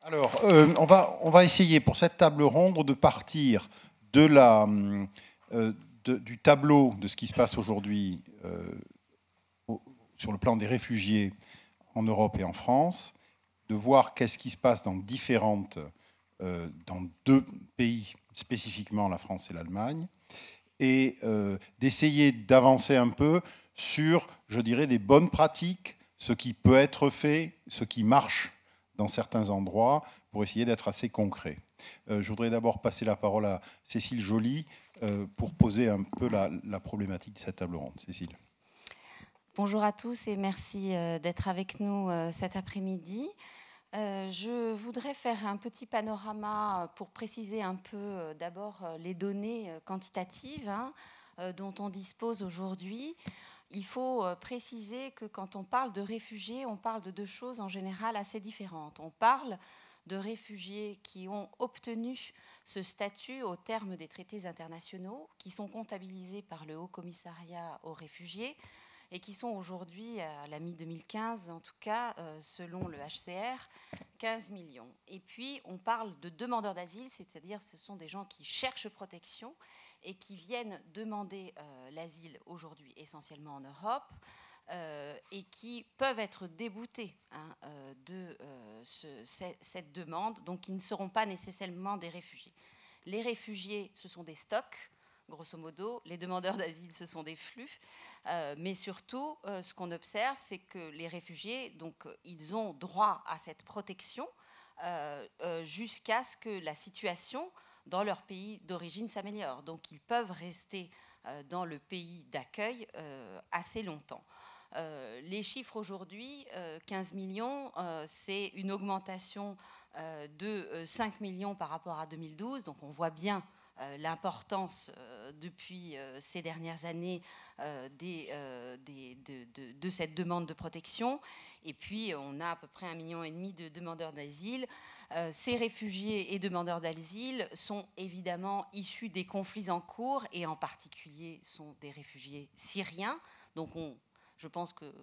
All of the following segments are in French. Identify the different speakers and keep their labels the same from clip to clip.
Speaker 1: Alors, on va essayer pour cette table ronde de partir du tableau de ce qui se passe aujourd'hui sur le plan des réfugiés en Europe et en France, de voir qu'est-ce qui se passe dans deux pays, spécifiquement la France et l'Allemagne, et d'essayer d'avancer un peu sur, je dirais, des bonnes pratiques, ce qui peut être fait, ce qui marche dans certains endroits, pour essayer d'être assez concret. Je voudrais d'abord passer la parole à Cécile Joly pour poser un peu la problématique de cette table ronde. Cécile.
Speaker 2: Bonjour à tous et merci d'être avec nous cet après-midi. Je voudrais faire un petit panorama pour préciser un peu d'abord les données quantitatives dont on dispose aujourd'hui. Il faut préciser que quand on parle de réfugiés, on parle de deux choses en général assez différentes. On parle de réfugiés qui ont obtenu ce statut au terme des traités internationaux, qui sont comptabilisés par le Haut Commissariat aux réfugiés, et qui sont aujourd'hui, à la mi-2015 en tout cas, selon le HCR, 15 millions. Et puis, on parle de demandeurs d'asile, c'est-à-dire ce sont des gens qui cherchent protection et qui viennent demander l'asile aujourd'hui essentiellement en Europe et qui peuvent être déboutés de cette demande, donc qui ne seront pas nécessairement des réfugiés. Les réfugiés, ce sont des stocks, grosso modo. Les demandeurs d'asile, ce sont des flux. Mais surtout, ce qu'on observe, c'est que les réfugiés, donc, ils ont droit à cette protection jusqu'à ce que la situation dans leur pays d'origine s'améliore. Donc, ils peuvent rester dans le pays d'accueil assez longtemps. Les chiffres aujourd'hui, 15 millions, c'est une augmentation de 5 millions par rapport à 2012. Donc, on voit bien l'importance depuis ces dernières années de cette demande de protection. Et puis, on a à peu près 1,5 million de demandeurs d'asile. Ces réfugiés et demandeurs d'asile sont évidemment issus des conflits en cours et en particulier sont des réfugiés syriens. Donc, je pense que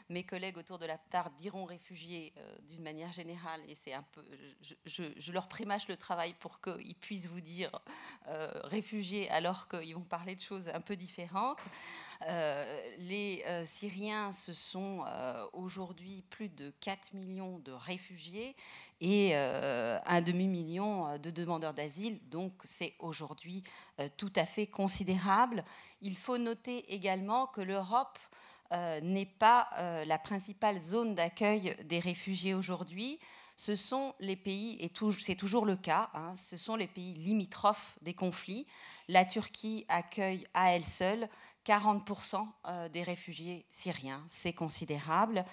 Speaker 2: mes collègues autour de la table diront réfugiés d'une manière générale, et c'est un peu, je leur prémâche le travail pour qu'ils puissent vous dire réfugiés alors qu'ils vont parler de choses un peu différentes. Les Syriens, ce sont aujourd'hui plus de 4 millions de réfugiés et un demi-million de demandeurs d'asile, donc c'est aujourd'hui tout à fait considérable. Il faut noter également que l'Europe n'est pas la principale zone d'accueil des réfugiés aujourd'hui. Ce sont les pays, et c'est toujours le cas, ce sont les pays limitrophes des conflits. La Turquie accueille à elle seule 40% des réfugiés syriens. C'est considérable.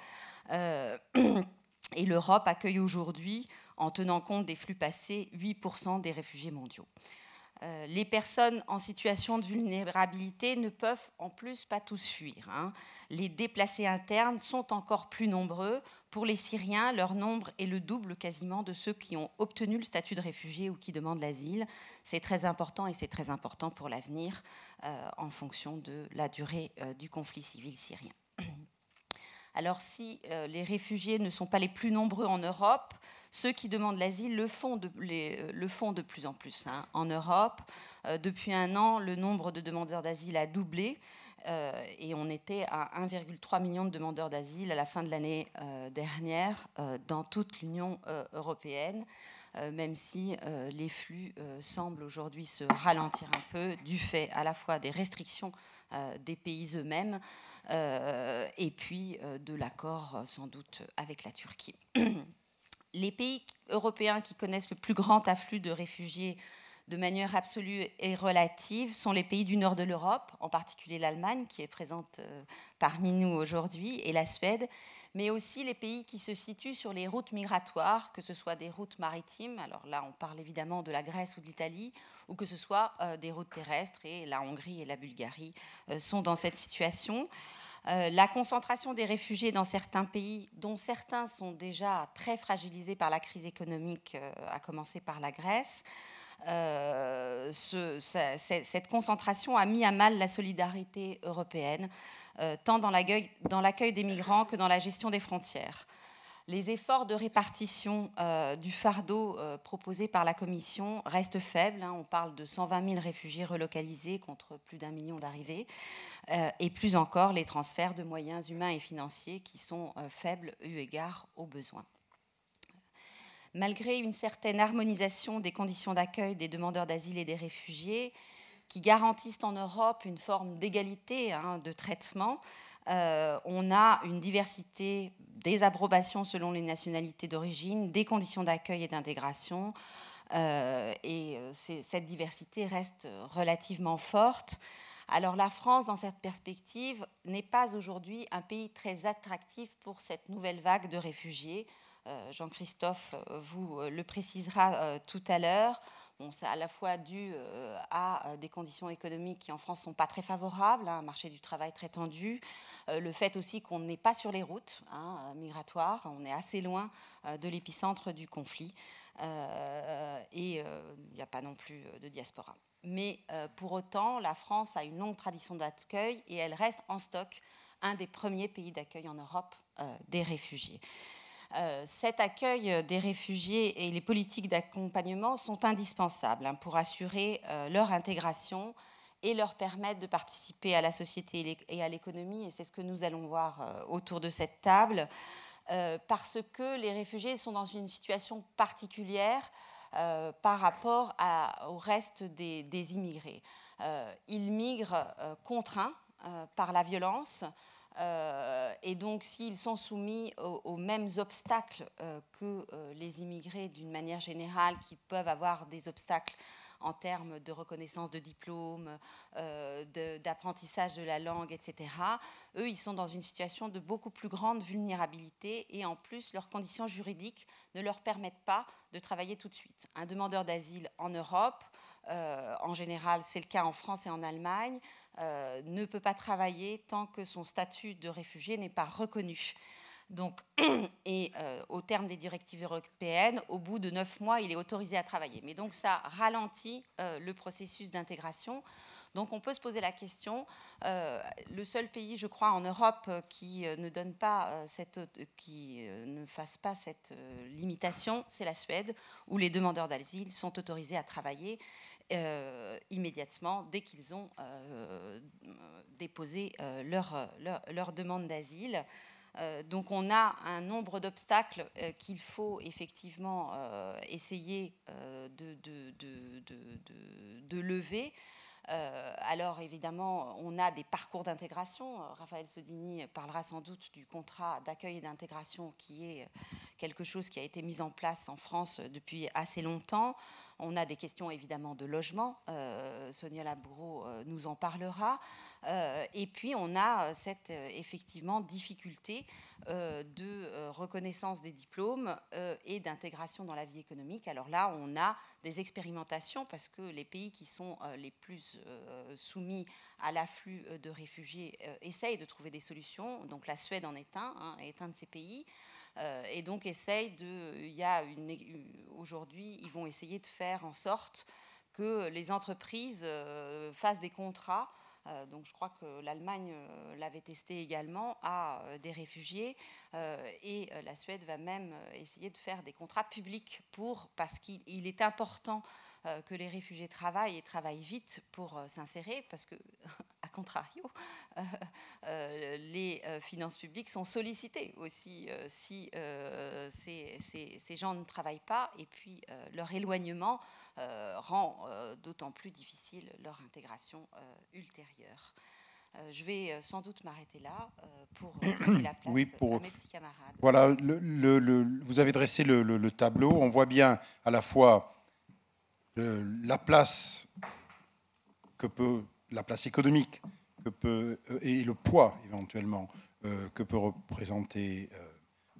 Speaker 2: Et l'Europe accueille aujourd'hui, en tenant compte des flux passés, 8% des réfugiés mondiaux. Les personnes en situation de vulnérabilité ne peuvent en plus pas tous fuir. Les déplacés internes sont encore plus nombreux. Pour les Syriens, leur nombre est le double quasiment de ceux qui ont obtenu le statut de réfugié ou qui demandent l'asile. C'est très important et c'est très important pour l'avenir en fonction de la durée du conflit civil syrien. Alors si les réfugiés ne sont pas les plus nombreux en Europe, ceux qui demandent l'asile le font de plus en plus. En Europe, depuis 1 an, le nombre de demandeurs d'asile a doublé et on était à 1,3 million de demandeurs d'asile à la fin de l'année dernière dans toute l'Union européenne, même si les flux semblent aujourd'hui se ralentir un peu du fait à la fois des restrictions des pays eux-mêmes et puis de l'accord sans doute avec la Turquie. Les pays européens qui connaissent le plus grand afflux de réfugiés de manière absolue et relative sont les pays du nord de l'Europe, en particulier l'Allemagne qui est présente parmi nous aujourd'hui, et la Suède, mais aussi les pays qui se situent sur les routes migratoires, que ce soit des routes maritimes, alors là on parle évidemment de la Grèce ou de l'Italie, ou que ce soit des routes terrestres, et la Hongrie et la Bulgarie sont dans cette situation. La concentration des réfugiés dans certains pays, dont certains sont déjà très fragilisés par la crise économique, à commencer par la Grèce, cette concentration a mis à mal la solidarité européenne, tant dans l'accueil des migrants que dans la gestion des frontières. Les efforts de répartition du fardeau proposés par la Commission restent faibles. On parle de 120 000 réfugiés relocalisés contre plus d'1 million d'arrivées. Et plus encore, les transferts de moyens humains et financiers qui sont faibles eu égard aux besoins. Malgré une certaine harmonisation des conditions d'accueil des demandeurs d'asile et des réfugiés, qui garantissent en Europe une forme d'égalité de traitement, on a une diversité des approbations selon les nationalités d'origine, des conditions d'accueil et d'intégration, et cette diversité reste relativement forte. Alors la France, dans cette perspective, n'est pas aujourd'hui un pays très attractif pour cette nouvelle vague de réfugiés. Jean-Christophe vous le précisera tout à l'heure. Bon, c'est à la fois dû à des conditions économiques qui en France ne sont pas très favorables, un marché du travail très tendu, le fait aussi qu'on n'est pas sur les routes migratoires, on est assez loin de l'épicentre du conflit et il n'y a pas non plus de diaspora. Mais pour autant, la France a une longue tradition d'accueil et elle reste en stock un des premiers pays d'accueil en Europe des réfugiés. Cet accueil des réfugiés et les politiques d'accompagnement sont indispensables pour assurer leur intégration et leur permettre de participer à la société et à l'économie. Et c'est ce que nous allons voir autour de cette table, parce que les réfugiés sont dans une situation particulière par rapport au reste des immigrés. Ils migrent contraints par la violence, et donc s'ils sont soumis aux mêmes obstacles que les immigrés d'une manière générale, qui peuvent avoir des obstacles en termes de reconnaissance de diplôme, d'apprentissage de la langue, etc. Eux, ils sont dans une situation de beaucoup plus grande vulnérabilité et en plus, leurs conditions juridiques ne leur permettent pas de travailler tout de suite. Un demandeur d'asile en Europe, en général, c'est le cas en France et en Allemagne, ne peut pas travailler tant que son statut de réfugié n'est pas reconnu. Donc, et au terme des directives européennes, au bout de 9 mois, il est autorisé à travailler. Mais donc ça ralentit le processus d'intégration. Donc on peut se poser la question, le seul pays, je crois, en Europe qui ne donne pas qui ne fasse pas cette limitation, c'est la Suède, où les demandeurs d'asile sont autorisés à travailler immédiatement dès qu'ils ont déposé leur demande d'asile. Donc on a un nombre d'obstacles qu'il faut effectivement essayer de lever. Alors évidemment, on a des parcours d'intégration. Raphaël Sodini parlera sans doute du contrat d'accueil et d'intégration qui est quelque chose qui a été mis en place en France depuis assez longtemps. On a des questions évidemment de logement. Sonia Laboureau nous en parlera. Et puis on a cette effectivement difficulté de reconnaissance des diplômes et d'intégration dans la vie économique. Alors là, on a des expérimentations parce que les pays qui sont les plus soumis à l'afflux de réfugiés essayent de trouver des solutions. Donc la Suède en est un de ces pays. Et donc aujourd'hui, ils vont essayer de faire en sorte que les entreprises fassent des contrats. Donc je crois que l'Allemagne l'avait testé également à des réfugiés et la Suède va même essayer de faire des contrats publics parce qu'il est important que les réfugiés travaillent et travaillent vite pour s'insérer parce que, à contrario, les finances publiques sont sollicitées aussi si ces gens ne travaillent pas et puis leur éloignement rend d'autant plus difficile leur intégration ultérieure. Je vais sans doute m'arrêter là pour laisser la place à mes petits camarades.
Speaker 1: Voilà, vous avez dressé le tableau. On voit bien à la fois la place économique et le poids éventuellement que peut représenter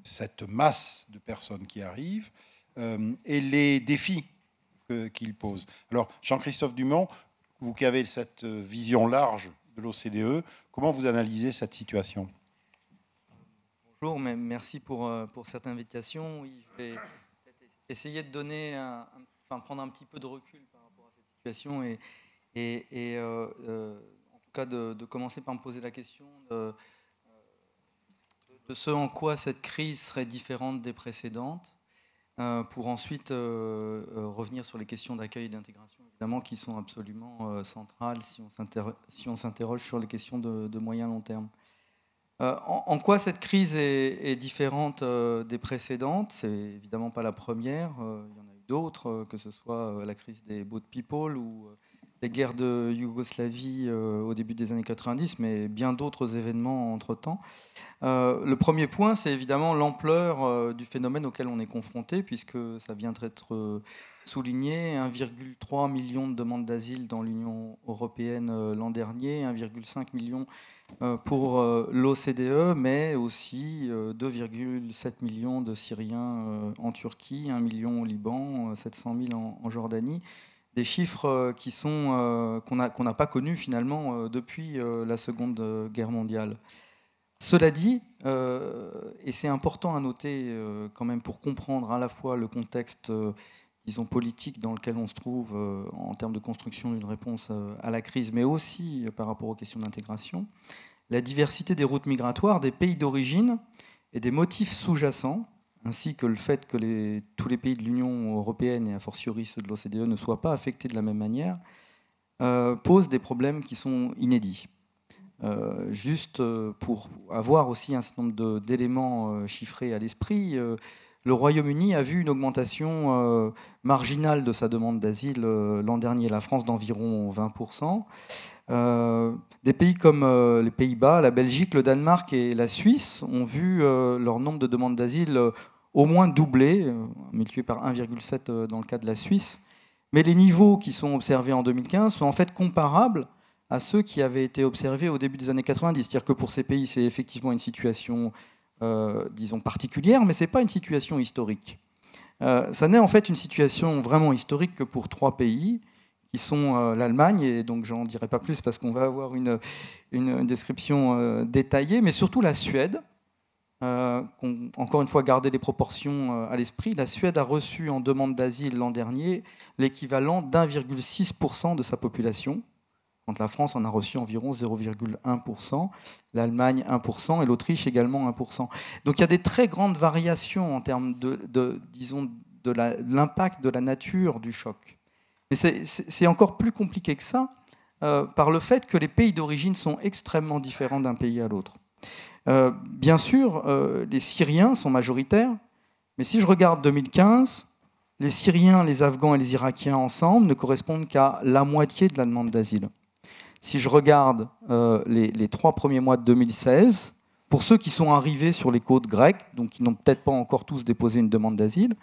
Speaker 1: cette masse de personnes qui arrivent et les défis qu'il pose. Alors, Jean-Christophe Dumont, vous qui avez cette vision large de l'OCDE, comment vous analysez cette situation ?
Speaker 3: Bonjour, merci pour cette invitation. Oui, je vais essayer de prendre un petit peu de recul par rapport à cette situation et en tout cas de commencer par me poser la question de ce en quoi cette crise serait différente des précédentes, pour ensuite revenir sur les questions d'accueil et d'intégration, évidemment, qui sont absolument centrales si on s'interroge sur les questions de moyen long terme. En quoi cette crise est différente des précédentes? C'est évidemment pas la première, il y en a eu d'autres, que ce soit la crise des boat people ou les guerres de Yougoslavie au début des années 90, mais bien d'autres événements entre-temps. Le premier point, c'est évidemment l'ampleur du phénomène auquel on est confronté, puisque ça vient d'être souligné, 1,3 million de demandes d'asile dans l'Union européenne l'an dernier, 1,5 million pour l'OCDE, mais aussi 2,7 millions de Syriens en Turquie, 1 million au Liban, 700 000 en Jordanie. Des chiffres qu'on n'a pas connus finalement depuis la Seconde Guerre mondiale. Cela dit, et c'est important à noter quand même pour comprendre à la fois le contexte disons, politique dans lequel on se trouve en termes de construction d'une réponse à la crise, mais aussi par rapport aux questions d'intégration, la diversité des routes migratoires, des pays d'origine et des motifs sous-jacents, ainsi que le fait que tous les pays de l'Union européenne et a fortiori ceux de l'OCDE ne soient pas affectés de la même manière, posent des problèmes qui sont inédits. Juste pour avoir aussi un certain nombre d'éléments chiffrés à l'esprit, le Royaume-Uni a vu une augmentation marginale de sa demande d'asile l'an dernier, la France d'environ 20%. Des pays comme les Pays-Bas, la Belgique, le Danemark et la Suisse ont vu leur nombre de demandes d'asile au moins doubler, multiplié par 1,7 dans le cas de la Suisse. Mais les niveaux qui sont observés en 2015 sont en fait comparables à ceux qui avaient été observés au début des années 90. C'est-à-dire que pour ces pays, c'est effectivement une situation, disons, particulière, mais ce n'est pas une situation historique. Ça n'est en fait une situation vraiment historique que pour 3 pays, qui sont l'Allemagne, et donc j'en dirai pas plus parce qu'on va avoir une description détaillée, mais surtout la Suède. Encore une fois, garder les proportions à l'esprit. La Suède a reçu en demande d'asile l'an dernier l'équivalent d'1,6% de sa population, quand la France en a reçu environ 0,1%, l'Allemagne 1% et l'Autriche également 1%. Donc il y a des très grandes variations en termes disons, de l'impact de la nature du choc. Mais c'est encore plus compliqué que ça, par le fait que les pays d'origine sont extrêmement différents d'un pays à l'autre. Bien sûr, les Syriens sont majoritaires, mais si je regarde 2015, les Syriens, les Afghans et les Irakiens ensemble ne correspondent qu'à la moitié de la demande d'asile. Si je regarde les 3 premiers mois de 2016, pour ceux qui sont arrivés sur les côtes grecques, donc qui n'ont peut-être pas encore tous déposé une demande d'asile,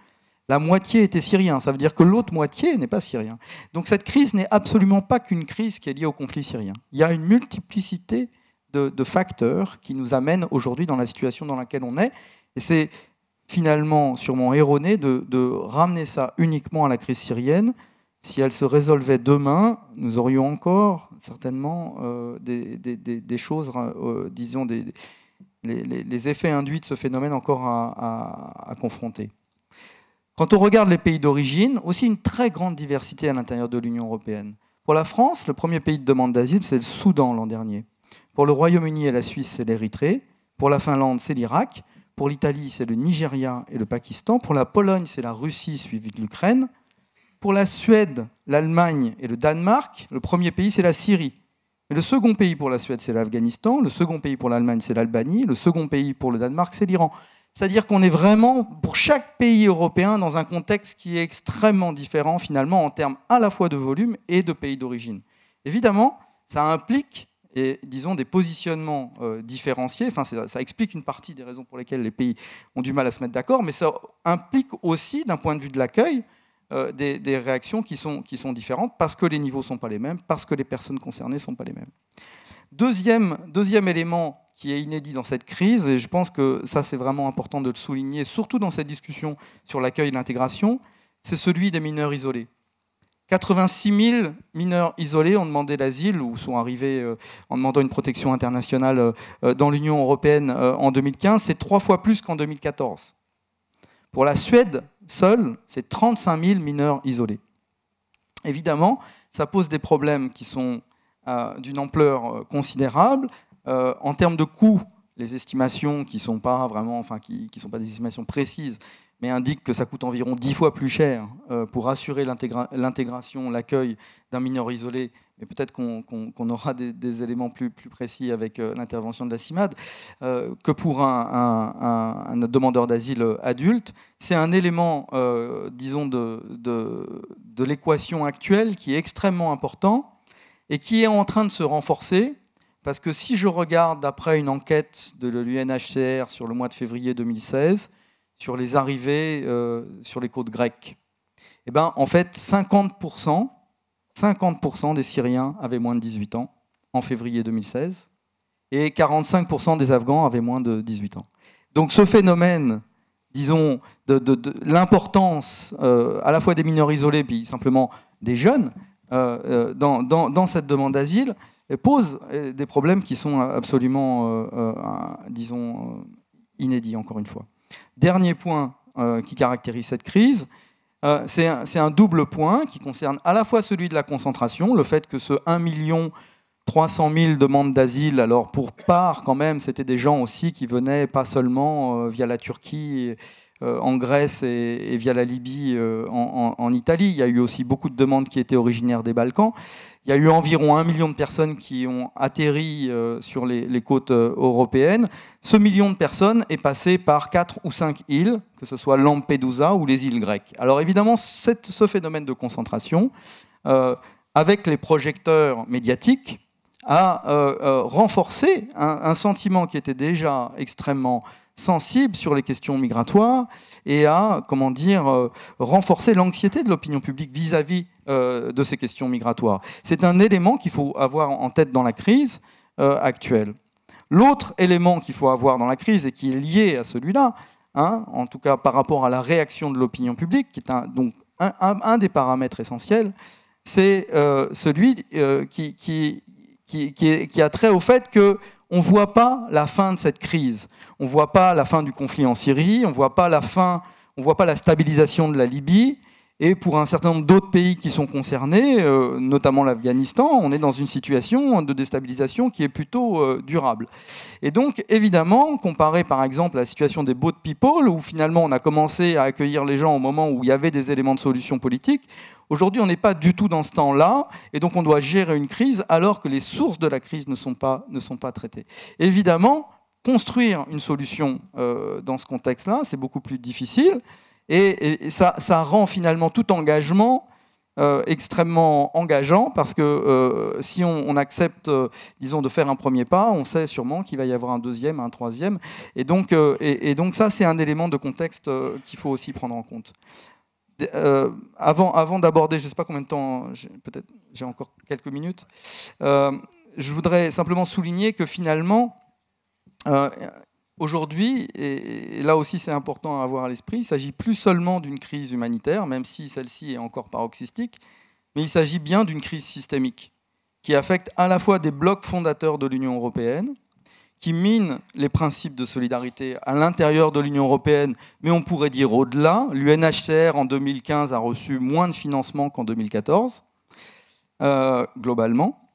Speaker 3: la moitié était syrien. Ça veut dire que l'autre moitié n'est pas syrien. Donc cette crise n'est absolument pas qu'une crise qui est liée au conflit syrien. Il y a une multiplicité de facteurs qui nous amènent aujourd'hui dans la situation dans laquelle on est. Et c'est finalement sûrement erroné de ramener ça uniquement à la crise syrienne. Si elle se résolvait demain, nous aurions encore certainement des choses, disons, les effets induits de ce phénomène encore à confronter. Quand on regarde les pays d'origine, aussi une très grande diversité à l'intérieur de l'Union européenne. Pour la France, le premier pays de demande d'asile, c'est le Soudan l'an dernier. Pour le Royaume-Uni et la Suisse, c'est l'Érythrée. Pour la Finlande, c'est l'Irak. Pour l'Italie, c'est le Nigeria et le Pakistan. Pour la Pologne, c'est la Russie suivie de l'Ukraine. Pour la Suède, l'Allemagne et le Danemark, le premier pays, c'est la Syrie. Et le second pays pour la Suède, c'est l'Afghanistan. Le second pays pour l'Allemagne, c'est l'Albanie. Le second pays pour le Danemark, c'est l'Iran. C'est-à-dire qu'on est vraiment, pour chaque pays européen, dans un contexte qui est extrêmement différent, finalement, en termes à la fois de volume et de pays d'origine. Évidemment, ça implique, disons, des positionnements différenciés. Enfin, ça explique une partie des raisons pour lesquelles les pays ont du mal à se mettre d'accord, mais ça implique aussi, d'un point de vue de l'accueil, des réactions qui sont différentes, parce que les niveaux ne sont pas les mêmes, parce que les personnes concernées ne sont pas les mêmes. Deuxième élément qui est inédit dans cette crise, et je pense que ça c'est vraiment important de le souligner, surtout dans cette discussion sur l'accueil et l'intégration, c'est celui des mineurs isolés. 86 000 mineurs isolés ont demandé l'asile ou sont arrivés en demandant une protection internationale dans l'Union européenne en 2015, c'est 3 fois plus qu'en 2014. Pour la Suède seule, c'est 35 000 mineurs isolés. Évidemment, ça pose des problèmes qui sont d'une ampleur considérable. En termes de coûts, les estimations qui ne sont pas vraiment, enfin, qui sont pas des estimations précises, mais indiquent que ça coûte environ 10 fois plus cher pour assurer l'intégration, l'accueil d'un mineur isolé. Mais peut-être qu'on aura des éléments plus précis avec l'intervention de la CIMAD, que pour un demandeur d'asile adulte. C'est un élément, disons, de l'équation actuelle qui est extrêmement important et qui est en train de se renforcer. Parce que si je regarde, d'après une enquête de l'UNHCR sur le mois de février 2016, sur les arrivées sur les côtes grecques, eh ben, en fait, 50% des Syriens avaient moins de 18 ans en février 2016 et 45% des Afghans avaient moins de 18 ans. Donc ce phénomène, disons, de l'importance à la fois des mineurs isolés puis simplement des jeunes dans cette demande d'asile pose des problèmes qui sont absolument, disons, inédits, encore une fois. Dernier point qui caractérise cette crise, c'est un double point qui concerne à la fois celui de la concentration, le fait que ce 1 300 000 demandes d'asile, alors pour part quand même, c'était des gens aussi qui venaient pas seulement via la Turquie, en Grèce et via la Libye en Italie. Il y a eu aussi beaucoup de demandes qui étaient originaires des Balkans. Il y a eu environ 1 million de personnes qui ont atterri sur les côtes européennes. Ce million de personnes est passé par 4 ou 5 îles, que ce soit Lampedusa ou les îles grecques. Alors évidemment, ce phénomène de concentration, avec les projecteurs médiatiques, a renforcé un sentiment qui était déjà extrêmement sensible sur les questions migratoires et a, comment dire, renforcé l'anxiété de l'opinion publique vis-à-vis de ces questions migratoires. C'est un élément qu'il faut avoir en tête dans la crise actuelle. L'autre élément qu'il faut avoir dans la crise et qui est lié à celui-là, en tout cas par rapport à la réaction de l'opinion publique, qui est donc un des paramètres essentiels, c'est celui qui a trait au fait qu'on ne voit pas la fin de cette crise. On ne voit pas la fin du conflit en Syrie, on ne voit pas la stabilisation de la Libye. Et pour un certain nombre d'autres pays qui sont concernés, notamment l'Afghanistan, on est dans une situation de déstabilisation qui est plutôt durable. Et donc, évidemment, comparé par exemple à la situation des boat people, où finalement on a commencé à accueillir les gens au moment où il y avait des éléments de solution politique, aujourd'hui on n'est pas du tout dans ce temps-là, et donc on doit gérer une crise alors que les sources de la crise ne sont pas traitées. Évidemment, construire une solution dans ce contexte-là, c'est beaucoup plus difficile. Et ça rend finalement tout engagement extrêmement engageant parce que si on accepte, disons, de faire un premier pas, on sait sûrement qu'il va y avoir un deuxième, un troisième. Et donc ça, c'est un élément de contexte qu'il faut aussi prendre en compte. Avant d'aborder, je ne sais pas combien de temps, peut-être j'ai encore quelques minutes, je voudrais simplement souligner que finalement, aujourd'hui, et là aussi c'est important à avoir à l'esprit, il ne s'agit plus seulement d'une crise humanitaire, même si celle-ci est encore paroxystique, mais il s'agit bien d'une crise systémique qui affecte à la fois des blocs fondateurs de l'Union européenne, qui mine les principes de solidarité à l'intérieur de l'Union européenne, mais on pourrait dire au-delà. L'UNHCR en 2015 a reçu moins de financement qu'en 2014, globalement,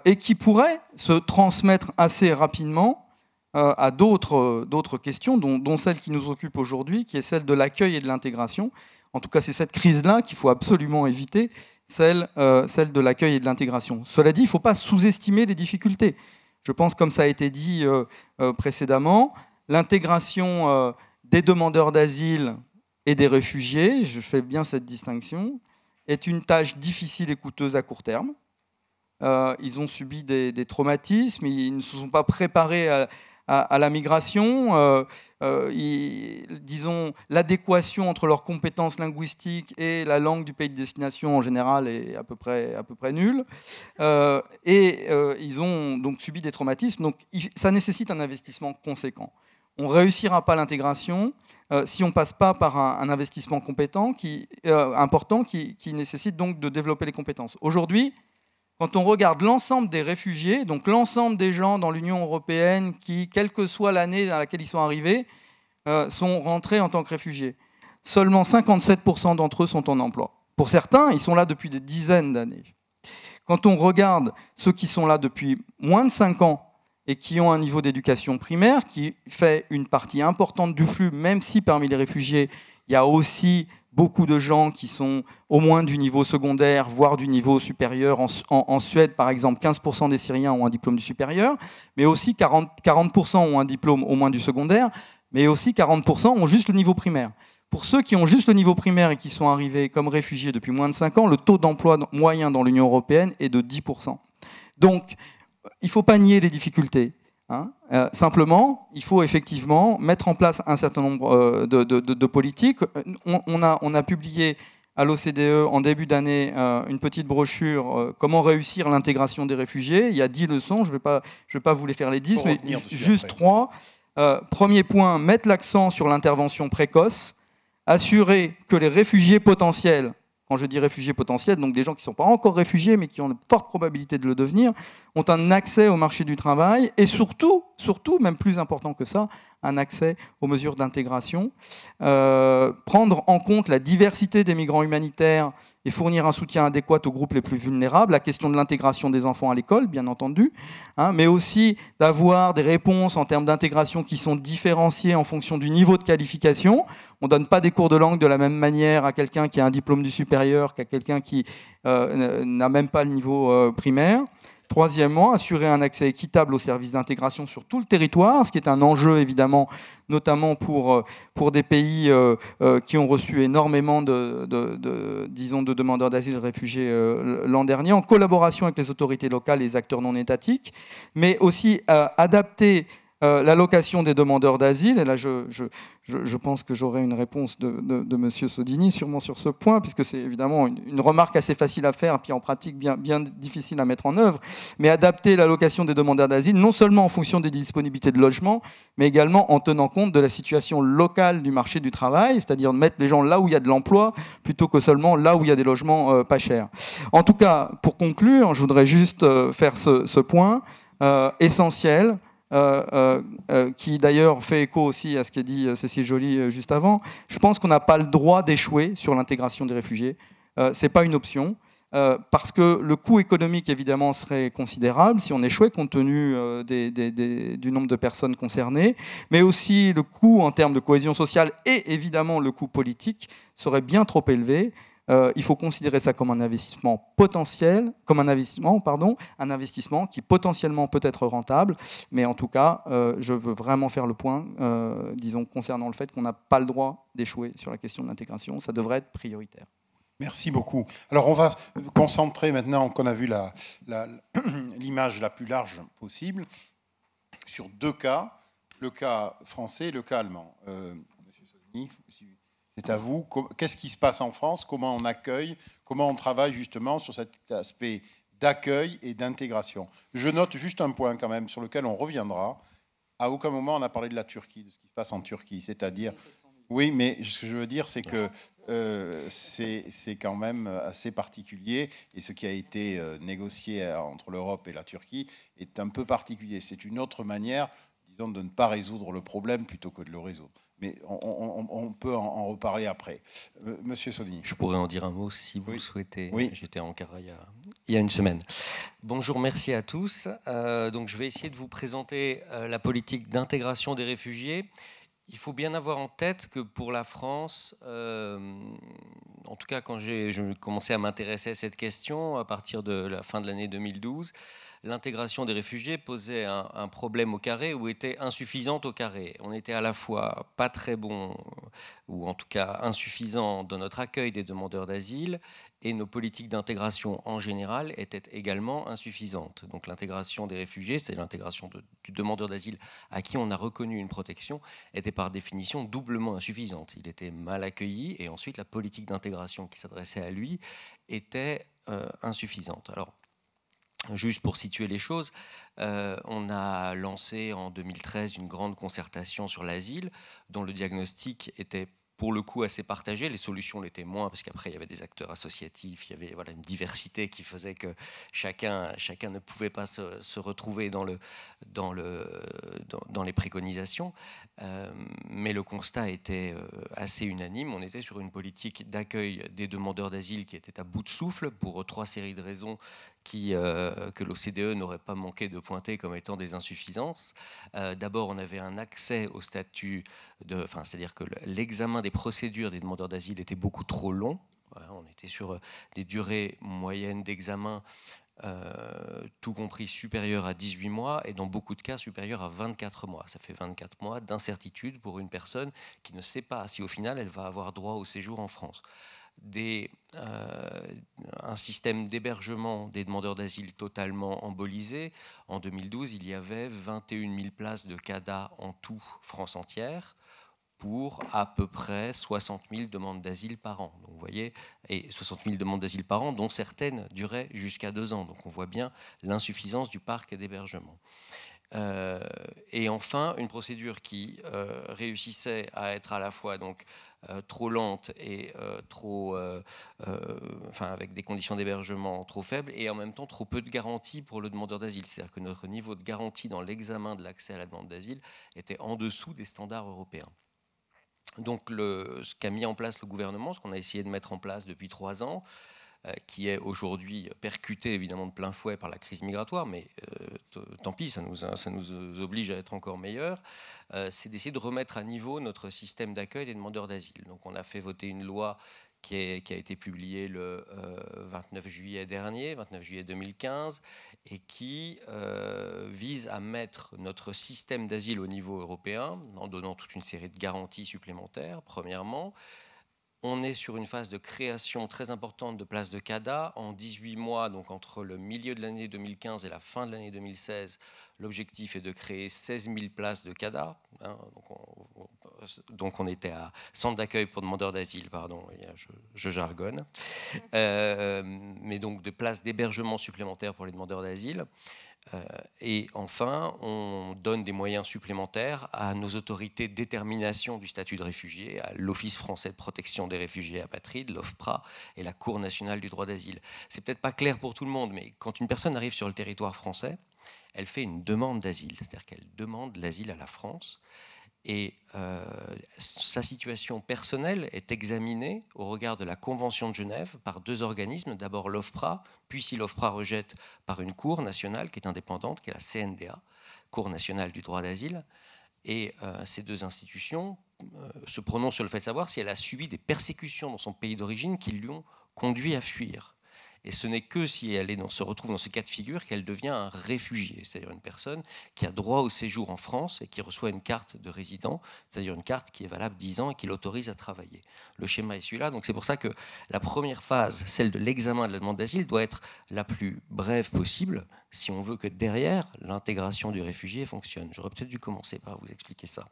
Speaker 3: et qui pourrait se transmettre assez rapidement à d'autres questions, dont celle qui nous occupe aujourd'hui, qui est celle de l'accueil et de l'intégration. En tout cas, c'est cette crise-là qu'il faut absolument éviter, celle de l'accueil et de l'intégration. Cela dit, il ne faut pas sous-estimer les difficultés. Je pense, comme ça a été dit précédemment, l'intégration des demandeurs d'asile et des réfugiés, je fais bien cette distinction, est une tâche difficile et coûteuse à court terme. Ils ont subi des traumatismes, ils ne se sont pas préparés à la migration, disons, l'adéquation entre leurs compétences linguistiques et la langue du pays de destination en général est à peu près nulle. Ils ont donc subi des traumatismes, donc ça nécessite un investissement conséquent. On ne réussira pas l'intégration si on ne passe pas par un investissement important qui nécessite donc de développer les compétences. Aujourd'hui, quand on regarde l'ensemble des réfugiés, donc l'ensemble des gens dans l'Union européenne qui, quelle que soit l'année dans laquelle ils sont arrivés, sont rentrés en tant que réfugiés, seulement 57% d'entre eux sont en emploi. Pour certains, ils sont là depuis des dizaines d'années. Quand on regarde ceux qui sont là depuis moins de 5 ans et qui ont un niveau d'éducation primaire qui fait une partie importante du flux, même si parmi les réfugiés, il y a aussi beaucoup de gens qui sont au moins du niveau secondaire, voire du niveau supérieur. En Suède, par exemple, 15% des Syriens ont un diplôme du supérieur, mais aussi 40% ont un diplôme au moins du secondaire, mais aussi 40% ont juste le niveau primaire. Pour ceux qui ont juste le niveau primaire et qui sont arrivés comme réfugiés depuis moins de 5 ans, le taux d'emploi moyen dans l'Union européenne est de 10%. Donc, il ne faut pas nier les difficultés. Simplement, il faut effectivement mettre en place un certain nombre de politiques. On a publié à l'OCDE en début d'année une petite brochure Comment réussir l'intégration des réfugiés. Il y a 10 leçons, je ne vais pas vous les faire les 10, mais juste 3. Premier point, mettre l'accent sur l'intervention précoce, assurer que les réfugiés potentiels, quand je dis réfugiés potentiels, donc des gens qui ne sont pas encore réfugiés, mais qui ont de fortes probabilités de le devenir, ont un accès au marché du travail et surtout, même plus important que ça, un accès aux mesures d'intégration. Prendre en compte la diversité des migrants humanitaires et fournir un soutien adéquat aux groupes les plus vulnérables. La question de l'intégration des enfants à l'école, bien entendu, mais aussi d'avoir des réponses en termes d'intégration qui sont différenciées en fonction du niveau de qualification. On ne donne pas des cours de langue de la même manière à quelqu'un qui a un diplôme du supérieur qu'à quelqu'un qui n'a même pas le niveau primaire. Troisièmement, assurer un accès équitable aux services d'intégration sur tout le territoire, ce qui est un enjeu évidemment, notamment pour des pays qui ont reçu énormément de demandeurs d'asile et de réfugiés l'an dernier, en collaboration avec les autorités locales et les acteurs non étatiques, mais aussi adapter l'allocation des demandeurs d'asile. Et là, je pense que j'aurai une réponse de M. Sodini sûrement sur ce point, puisque c'est évidemment une remarque assez facile à faire, puis en pratique bien difficile à mettre en œuvre, mais adapter l'allocation des demandeurs d'asile, non seulement en fonction des disponibilités de logement, mais également en tenant compte de la situation locale du marché du travail, c'est-à-dire mettre les gens là où il y a de l'emploi, plutôt que seulement là où il y a des logements pas chers. En tout cas, pour conclure, je voudrais juste faire ce point essentiel, qui d'ailleurs fait écho aussi à ce qu'a dit Cécile Joly juste avant. Je pense qu'on n'a pas le droit d'échouer sur l'intégration des réfugiés. Ce n'est pas une option, parce que le coût économique, évidemment, serait considérable si on échouait, compte tenu du nombre de personnes concernées, mais aussi le coût en termes de cohésion sociale et évidemment le coût politique serait bien trop élevé. Il faut considérer ça comme un investissement potentiel, un investissement qui potentiellement peut être rentable, mais en tout cas, je veux vraiment faire le point, disons, concernant le fait qu'on n'a pas le droit d'échouer sur la question de l'intégration. Ça devrait être prioritaire.
Speaker 1: Merci beaucoup. Alors, on va concentrer maintenant qu'on a vu l'image la plus large possible sur 2 cas, le cas français et le cas allemand. Monsieur Sodini, c'est à vous. Qu'est-ce qui se passe en France? Comment on accueille? Comment on travaille justement sur cet aspect d'accueil et d'intégration? Je note juste un point quand même sur lequel on reviendra. À aucun moment on n'a parlé de la Turquie, de ce qui se passe en Turquie. C'est-à-dire, oui, mais ce que je veux dire, c'est que c'est quand même assez particulier. Et ce qui a été négocié entre l'Europe et la Turquie est un peu particulier. C'est une autre manière, disons, de ne pas résoudre le problème plutôt que de le résoudre. Mais on peut en reparler après. Monsieur Sodini.
Speaker 4: Je pourrais en dire un mot si vous le souhaitez.
Speaker 1: Oui.
Speaker 4: J'étais à Ankara il y a une semaine. Bonjour, merci à tous. Donc, je vais essayer de vous présenter la politique d'intégration des réfugiés. Il faut bien avoir en tête que pour la France, en tout cas quand j'ai commencé à m'intéresser à cette question, à partir de la fin de l'année 2012, l'intégration des réfugiés posait un problème au carré ou était insuffisante au carré. On était à la fois pas très bon, ou en tout cas insuffisant dans notre accueil des demandeurs d'asile, et nos politiques d'intégration en général étaient également insuffisantes. Donc l'intégration des réfugiés, c'est-à-dire l'intégration du demandeur d'asile à qui on a reconnu une protection, était par définition doublement insuffisante. Il était mal accueilli, et ensuite la politique d'intégration qui s'adressait à lui était insuffisante. Alors, juste pour situer les choses, on a lancé en 2013 une grande concertation sur l'asile, dont le diagnostic était pour le coup assez partagé. Les solutions l'étaient moins, parce qu'après il y avait des acteurs associatifs, il y avait une diversité qui faisait que chacun ne pouvait pas se retrouver dans les préconisations. Mais le constat était assez unanime. On était sur une politique d'accueil des demandeurs d'asile qui était à bout de souffle pour 3 séries de raisons que l'OCDE n'aurait pas manqué de pointer comme étant des insuffisances. D'abord, on avait un accès au statut, c'est-à-dire que l'examen des procédures des demandeurs d'asile était beaucoup trop long. Voilà, on était sur des durées moyennes d'examen, tout compris supérieures à 18 mois et dans beaucoup de cas supérieures à 24 mois. Ça fait 24 mois d'incertitude pour une personne qui ne sait pas si au final elle va avoir droit au séjour en France. Un système d'hébergement des demandeurs d'asile totalement embolisé. En 2012, il y avait 21 000 places de CADA en tout, France entière, pour à peu près 60 000 demandes d'asile par an. Donc, vous voyez, et 60 000 demandes d'asile par an, dont certaines duraient jusqu'à 2 ans. Donc on voit bien l'insuffisance du parc d'hébergement. Et enfin, une procédure qui réussissait à être à la fois donc, trop lente et avec des conditions d'hébergement trop faibles et en même temps trop peu de garanties pour le demandeur d'asile. C'est-à-dire que notre niveau de garantie dans l'examen de l'accès à la demande d'asile était en dessous des standards européens. Donc ce qu'a mis en place le gouvernement, ce qu'on a essayé de mettre en place depuis 3 ans, qui est aujourd'hui percuté évidemment de plein fouet par la crise migratoire, mais tant pis, ça nous oblige à être encore meilleurs, c'est d'essayer de remettre à niveau notre système d'accueil des demandeurs d'asile. Donc on a fait voter une loi qui a été publiée le 29 juillet dernier, 29 juillet 2015, et qui vise à mettre notre système d'asile au niveau européen, en donnant toute une série de garanties supplémentaires, premièrement. On est sur une phase de création très importante de places de CADA. En 18 mois, donc entre le milieu de l'année 2015 et la fin de l'année 2016, l'objectif est de créer 16 000 places de CADA. Hein, donc on était à centre d'accueil pour demandeurs d'asile, pardon, je jargonne. Mais donc de places d'hébergement supplémentaires pour les demandeurs d'asile. Et enfin, on donne des moyens supplémentaires à nos autorités de détermination du statut de réfugié, à l'Office français de protection des réfugiés et apatrides, l'OFPRA, et la Cour nationale du droit d'asile. C'est peut-être pas clair pour tout le monde, mais quand une personne arrive sur le territoire français, elle fait une demande d'asile, c'est-à-dire qu'elle demande l'asile à la France. Et sa situation personnelle est examinée au regard de la Convention de Genève par 2 organismes, d'abord l'OFPRA, puis si l'OFPRA rejette, par une cour nationale qui est indépendante, qui est la CNDA, Cour nationale du droit d'asile. Et ces 2 institutions se prononcent sur le fait de savoir si elle a subi des persécutions dans son pays d'origine qui lui ont conduit à fuir. Et ce n'est que si elle se retrouve dans ce cas de figure qu'elle devient un réfugié, c'est-à-dire une personne qui a droit au séjour en France et qui reçoit une carte de résident, c'est-à-dire une carte qui est valable 10 ans et qui l'autorise à travailler. Le schéma est celui-là, donc c'est pour ça que la première phase, celle de l'examen de la demande d'asile, doit être la plus brève possible si on veut que derrière, l'intégration du réfugié fonctionne. J'aurais peut-être dû commencer par vous expliquer ça.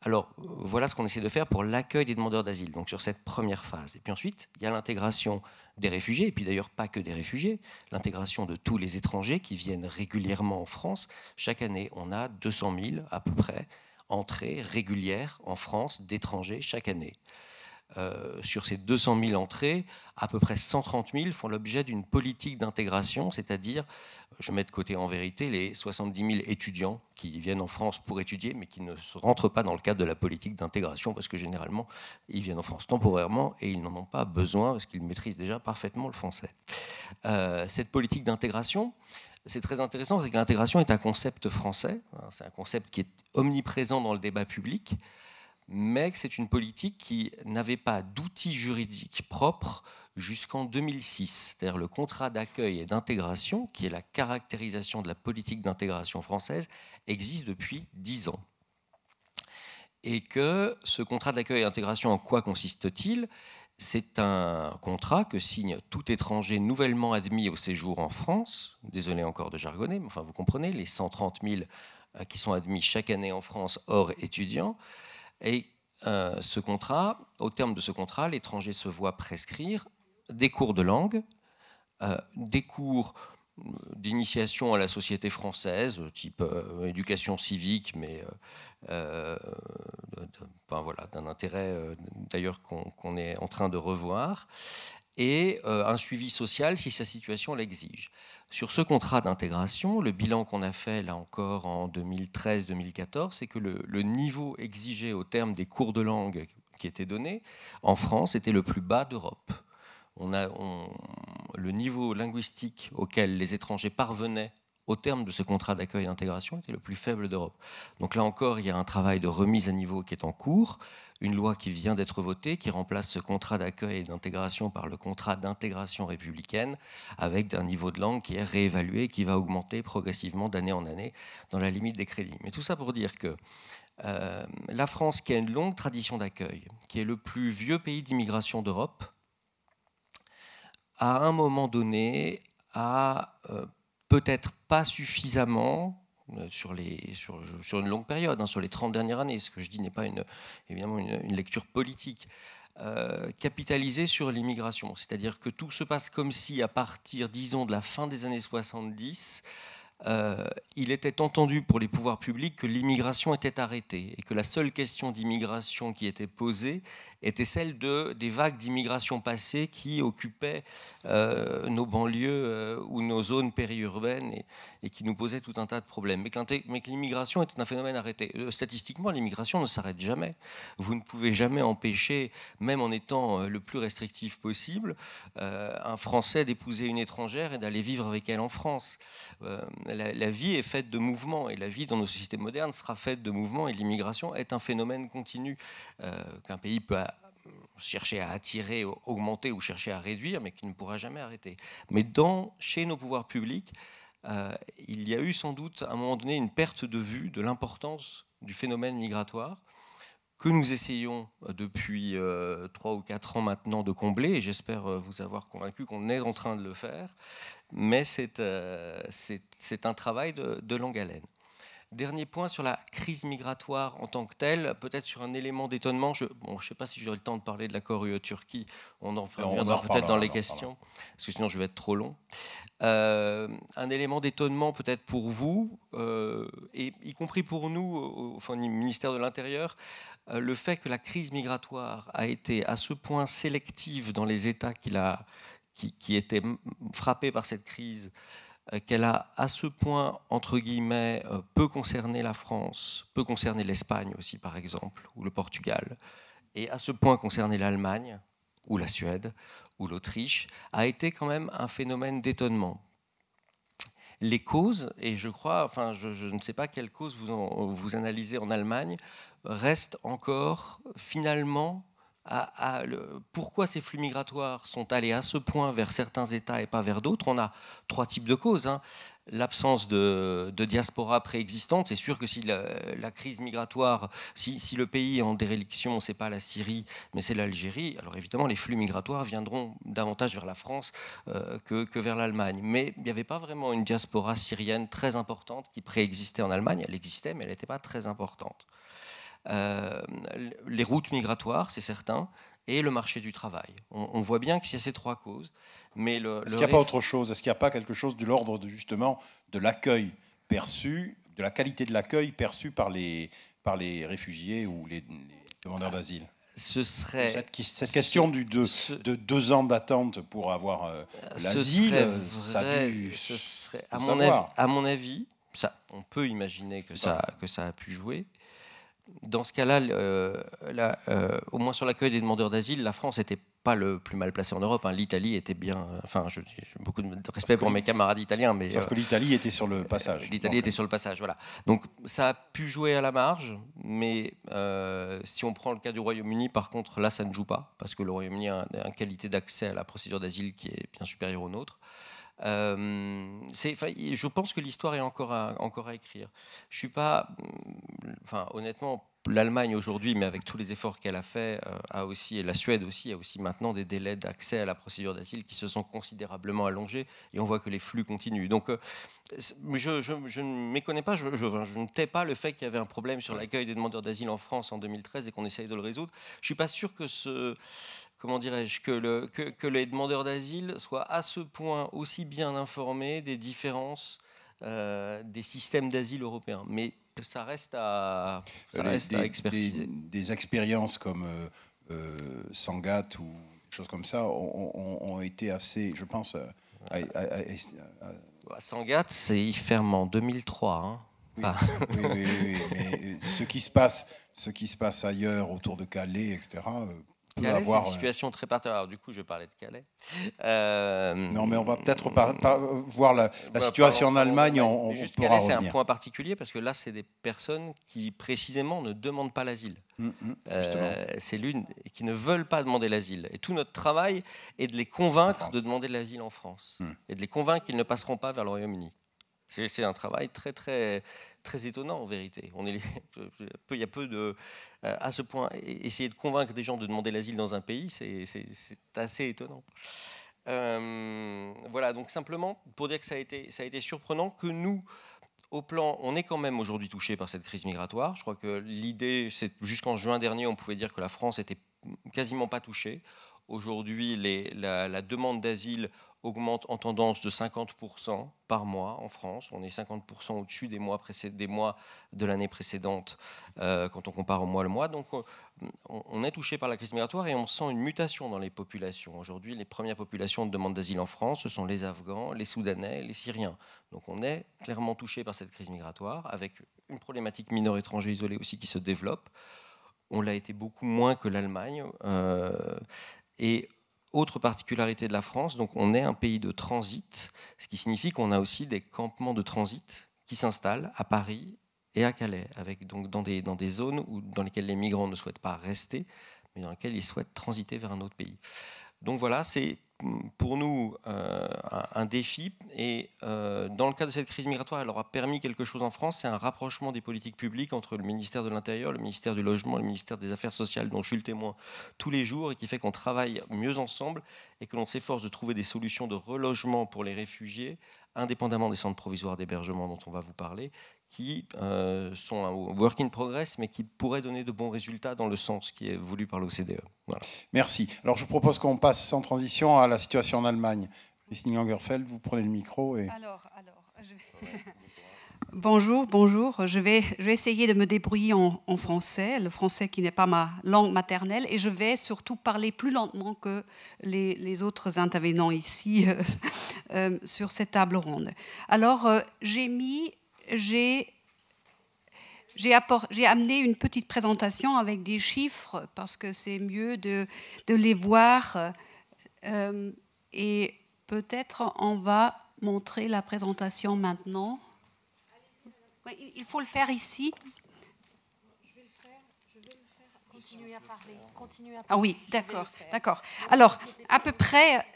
Speaker 4: Alors, voilà ce qu'on essaie de faire pour l'accueil des demandeurs d'asile, donc sur cette première phase. Et puis ensuite, il y a l'intégration des réfugiés, et puis d'ailleurs pas que des réfugiés, l'intégration de tous les étrangers qui viennent régulièrement en France. Chaque année, on a 200 000 à peu près entrées régulières en France d'étrangers chaque année. Sur ces 200 000 entrées, à peu près 130 000 font l'objet d'une politique d'intégration, c'est-à-dire, je mets de côté en vérité les 70 000 étudiants qui viennent en France pour étudier, mais qui ne rentrent pas dans le cadre de la politique d'intégration, parce que généralement, ils viennent en France temporairement et ils n'en ont pas besoin, parce qu'ils maîtrisent déjà parfaitement le français. Cette politique d'intégration, c'est très intéressant, c'est que l'intégration est un concept français, c'est un concept qui est omniprésent dans le débat public, mais c'est une politique qui n'avait pas d'outils juridiques propres jusqu'en 2006. C'est-à-dire le contrat d'accueil et d'intégration, qui est la caractérisation de la politique d'intégration française, existe depuis 10 ans. Et que ce contrat d'accueil et d'intégration, en quoi consiste-t-il ? C'est un contrat que signe tout étranger nouvellement admis au séjour en France. Désolé encore de jargonner, mais enfin vous comprenez, les 130 000 qui sont admis chaque année en France hors étudiants. Et ce contrat, au terme de ce contrat, l'étranger se voit prescrire des cours de langue, des cours d'initiation à la société française, type éducation civique, mais voilà, d'un intérêt d'ailleurs qu'on est en train de revoir, et un suivi social si sa situation l'exige. Sur ce contrat d'intégration, le bilan qu'on a fait là encore en 2013-2014, c'est que le niveau exigé au terme des cours de langue qui étaient donnés en France était le plus bas d'Europe. le niveau linguistique auquel les étrangers parvenaient au terme de ce contrat d'accueil et d'intégration était le plus faible d'Europe. Donc là encore, il y a un travail de remise à niveau qui est en cours, une loi qui vient d'être votée, qui remplace ce contrat d'accueil et d'intégration par le contrat d'intégration républicaine, avec un niveau de langue qui est réévalué, qui va augmenter progressivement d'année en année dans la limite des crédits. Mais tout ça pour dire que la France, qui a une longue tradition d'accueil, qui est le plus vieux pays d'immigration d'Europe, à un moment donné, a peut-être pas suffisamment, sur une longue période, sur les 30 dernières années, ce que je dis n'est pas évidemment une lecture politique, capitalisé sur l'immigration. C'est-à-dire que tout se passe comme si, à partir, disons, de la fin des années 70, il était entendu pour les pouvoirs publics que l'immigration était arrêtée et que la seule question d'immigration qui était posée était celle des vagues d'immigration passées qui occupaient nos banlieues ou nos zones périurbaines et qui nous posaient tout un tas de problèmes. Mais que l'immigration était un phénomène arrêté. Statistiquement, l'immigration ne s'arrête jamais. Vous ne pouvez jamais empêcher, même en étant le plus restrictif possible, un Français d'épouser une étrangère et d'aller vivre avec elle en France. La vie est faite de mouvements et la vie dans nos sociétés modernes sera faite de mouvements et l'immigration est un phénomène continu qu'un pays peut chercher à attirer, augmenter ou chercher à réduire, mais qui ne pourra jamais arrêter. Mais chez nos pouvoirs publics, il y a eu sans doute à un moment donné une perte de vue de l'importance du phénomène migratoire que nous essayons depuis 3 ou 4 ans maintenant de combler, et j'espère vous avoir convaincu qu'on est en train de le faire, mais c'est un travail de longue haleine. Dernier point sur la crise migratoire en tant que telle, peut-être sur un élément d'étonnement. Je ne sais pas si j'aurai le temps de parler de l'accord UE-Turquie, on en reviendra peut-être dans les questions, parce que sinon je vais être trop long. Un élément d'étonnement peut-être pour vous, et y compris pour nous, au ministère de l'Intérieur, le fait que la crise migratoire a été à ce point sélective dans les États qui étaient frappés par cette crise, qu'elle a à ce point, entre guillemets, peu concerné la France, peu concerné l'Espagne aussi par exemple, ou le Portugal, et à ce point concerné l'Allemagne, ou la Suède, ou l'Autriche, a été quand même un phénomène d'étonnement. Les causes, et je crois, je ne sais pas quelles causes vous analysez en Allemagne, restent encore finalement pourquoi ces flux migratoires sont allés à ce point vers certains États et pas vers d'autres. On a 3 types de causes. L'absence de diaspora préexistante. C'est sûr que si la crise migratoire, si le pays est en déréliction, ce n'est pas la Syrie, mais c'est l'Algérie, alors évidemment les flux migratoires viendront davantage vers la France que vers l'Allemagne. Mais il n'y avait pas vraiment une diaspora syrienne très importante qui préexistait en Allemagne. Elle existait, mais elle n'était pas très importante. Les routes migratoires, c'est certain, et le marché du travail. On voit bien qu'il y a ces 3 causes. Est-ce
Speaker 1: qu'il n'y a pas autre chose? Est-ce qu'il n'y a pas quelque chose de l'ordre justement de l'accueil perçu, de la qualité de l'accueil perçu par les réfugiés ou les demandeurs d'asile?
Speaker 4: Ce serait
Speaker 1: cette question de 2 ans d'attente pour avoir l'asile, ça a dû
Speaker 4: à mon avis, on peut imaginer que ça a pu jouer. Dans ce cas-là, au moins sur l'accueil des demandeurs d'asile, la France n'était pas le plus mal placé en Europe. L'Italie était bien. J'ai beaucoup de respect pour mes camarades italiens, mais
Speaker 1: sauf que l'Italie était sur le passage.
Speaker 4: L'Italie était sur le passage, voilà. Donc ça a pu jouer à la marge, mais si on prend le cas du Royaume-Uni, par contre, là, ça ne joue pas, parce que le Royaume-Uni a une qualité d'accès à la procédure d'asile qui est bien supérieure au nôtre. Je pense que l'histoire est encore à écrire. Je suis pas, honnêtement, l'Allemagne aujourd'hui, mais avec tous les efforts qu'elle a fait, a aussi, et la Suède aussi, a aussi maintenant des délais d'accès à la procédure d'asile qui se sont considérablement allongés, et on voit que les flux continuent. Donc, je ne méconnais pas, je ne tais pas le fait qu'il y avait un problème sur l'accueil des demandeurs d'asile en France en 2013 et qu'on essaye de le résoudre. Je suis pas sûr que comment dirais-je, que les demandeurs d'asile soient à ce point aussi bien informés des différences des systèmes d'asile européens. Mais ça reste à expertiser.
Speaker 1: Des expériences comme Sangatte ou des choses comme ça ont été assez, je pense...
Speaker 4: Sangatte, il ferme en 2003.
Speaker 1: Oui, mais ce qui se passe ailleurs, autour de Calais, etc., peut
Speaker 4: Calais,
Speaker 1: avoir...
Speaker 4: c'est une situation très particulière. Alors, du coup, je vais parler de Calais.
Speaker 1: Non, mais on va peut-être voir la situation en Allemagne, on
Speaker 4: juste
Speaker 1: pourra
Speaker 4: Calais, c'est un
Speaker 1: revenir.
Speaker 4: point particulier parce que là, c'est des personnes qui, précisément, ne demandent pas l'asile. C'est l'une qui ne veulent pas demander l'asile. Et tout notre travail est de les convaincre de demander l'asile en France et de les convaincre qu'ils ne passeront pas vers le Royaume-Uni. C'est un travail très, très, très étonnant en vérité. Il y a peu de... à ce point, essayer de convaincre des gens de demander l'asile dans un pays, c'est assez étonnant. Voilà, donc simplement pour dire que ça a été surprenant que nous, au plan, on est quand même aujourd'hui touché par cette crise migratoire. Je crois que l'idée, c'est jusqu'en juin dernier, on pouvait dire que la France était quasiment pas touchée. Aujourd'hui, la demande d'asile augmente en tendance de 50% par mois en France. On est 50% au-dessus des mois de l'année précédente quand on compare au mois. Donc on est touché par la crise migratoire et on sent une mutation dans les populations. Aujourd'hui, les premières populations de demande d'asile en France, ce sont les Afghans, les Soudanais, les Syriens. Donc on est clairement touché par cette crise migratoire avec une problématique mineurs étrangers isolés aussi qui se développe. On l'a été beaucoup moins que l'Allemagne. Et autre particularité de la France, donc on est un pays de transit, ce qui signifie qu'on a aussi des campements de transit qui s'installent à Paris et à Calais, avec donc dans des zones dans lesquelles les migrants ne souhaitent pas rester, mais dans lesquelles ils souhaitent transiter vers un autre pays. Donc voilà, c'est pour nous un défi. Et dans le cadre de cette crise migratoire, elle aura permis quelque chose en France, c'est un rapprochement des politiques publiques entre le ministère de l'Intérieur, le ministère du Logement, le ministère des Affaires sociales, dont je suis le témoin tous les jours, et qui fait qu'on travaille mieux ensemble et que l'on s'efforce de trouver des solutions de relogement pour les réfugiés, indépendamment des centres provisoires d'hébergement dont on va vous parler, qui sont un work in progress, mais qui pourraient donner de bons résultats dans le sens qui est voulu par l'OCDE. Voilà.
Speaker 1: Merci. Alors, je propose qu'on passe sans transition à la situation en Allemagne. Christine Langerfeld, vous prenez le micro. Et...
Speaker 5: Bonjour. Je vais essayer de me débrouiller en français, le français qui n'est pas ma langue maternelle, et je vais surtout parler plus lentement que les autres intervenants ici sur cette table ronde. Alors, j'ai amené une petite présentation avec des chiffres parce que c'est mieux de les voir. Et peut-être on va montrer la présentation maintenant. Il faut le faire ici. Je vais le faire. Continuer à parler. Ah oui, d'accord. Alors, à peu près,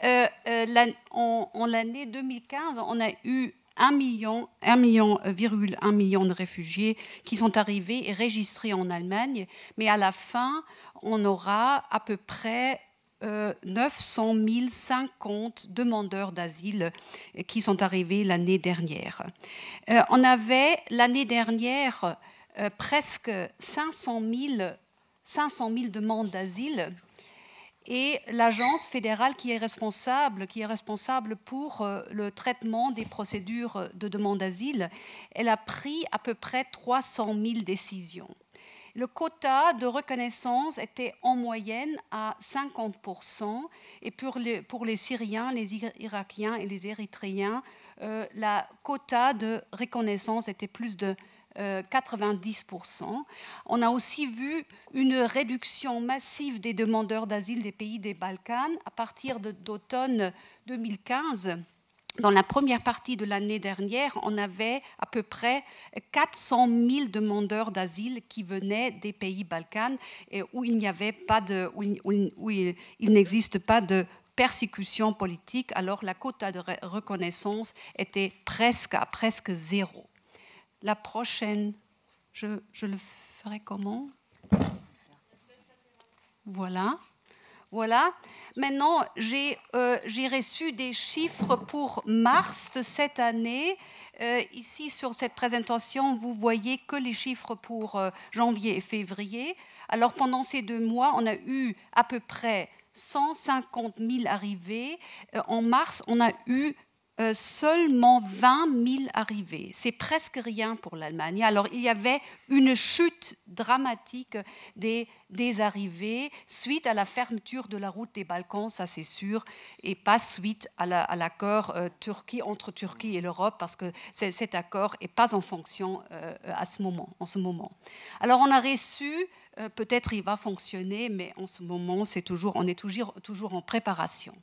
Speaker 5: en l'année 2015, on a eu 1,1 million de réfugiés qui sont arrivés et registrés en Allemagne, mais à la fin, on aura à peu près 900 050 demandeurs d'asile qui sont arrivés l'année dernière. On avait l'année dernière presque 500 000 demandes d'asile. Et l'agence fédérale qui est responsable pour le traitement des procédures de demande d'asile, elle a pris à peu près 300 000 décisions. Le quota de reconnaissance était en moyenne à 50%, et pour les Syriens, les Irakiens et les Érythréens, la quota de reconnaissance était plus de 90%. On a aussi vu une réduction massive des demandeurs d'asile des pays des Balkans à partir d'automne 2015. Dans la première partie de l'année dernière, on avait à peu près 400 000 demandeurs d'asile qui venaient des pays Balkans et où il n'existe pas de persécution politique. Alors la quota de reconnaissance était presque zéro. La prochaine, je le ferai comment? Voilà. Maintenant, j'ai reçu des chiffres pour mars de cette année. Ici, sur cette présentation, vous voyez que les chiffres pour janvier et février. Alors, pendant ces 2 mois, on a eu à peu près 150 000 arrivées. En mars, on a eu seulement 20 000 arrivées. C'est presque rien pour l'Allemagne. Alors, il y avait une chute dramatique des arrivées suite à la fermeture de la route des Balkans, ça c'est sûr, et pas suite à l'accord entre Turquie et l'Europe, parce que cet accord n'est pas en fonction en ce moment. Alors, on a reçu Peut-être il va fonctionner, mais en ce moment, on est toujours en préparation.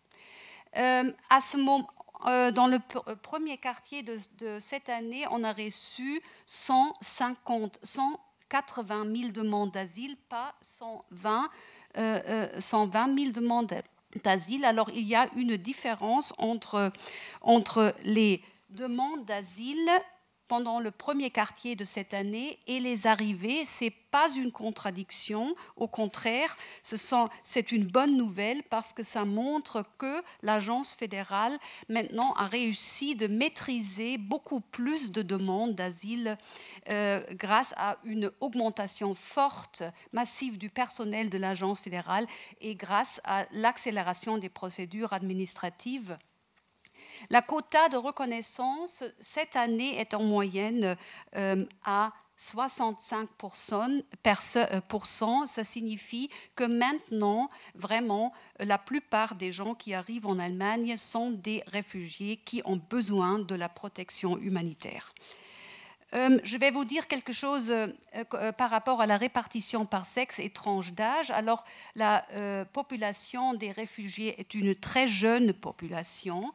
Speaker 5: À ce moment, dans le premier quartier de cette année, on a reçu 180 000 demandes d'asile, pas 120 000 demandes d'asile. Alors, il y a une différence entre les demandes d'asile pendant le premier quartier de cette année et les arrivées. Ce n'est pas une contradiction, au contraire, c'est une bonne nouvelle parce que ça montre que l'agence fédérale maintenant a réussi de maîtriser beaucoup plus de demandes d'asile grâce à une augmentation forte, massive du personnel de l'agence fédérale et grâce à l'accélération des procédures administratives. La quota de reconnaissance, cette année, est en moyenne à 65%. Ça signifie que maintenant, vraiment, la plupart des gens qui arrivent en Allemagne sont des réfugiés qui ont besoin de la protection humanitaire. Je vais vous dire quelque chose par rapport à la répartition par sexe et tranche d'âge. Alors, la population des réfugiés est une très jeune population.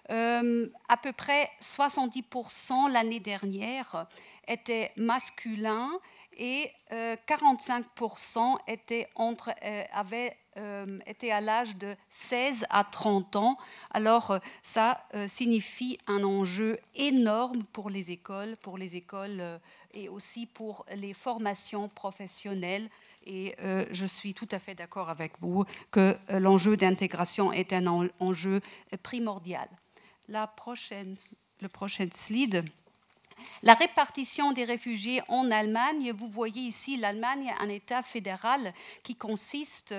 Speaker 5: À peu près 70% l'année dernière étaient masculins et 45% étaient à l'âge de 16 à 30 ans. Alors ça signifie un enjeu énorme pour les écoles et aussi pour les formations professionnelles. Et je suis tout à fait d'accord avec vous que l'enjeu d'intégration est un enjeu primordial. Le prochain slide. La répartition des réfugiés en Allemagne, vous voyez ici l'Allemagne, un État fédéral qui consiste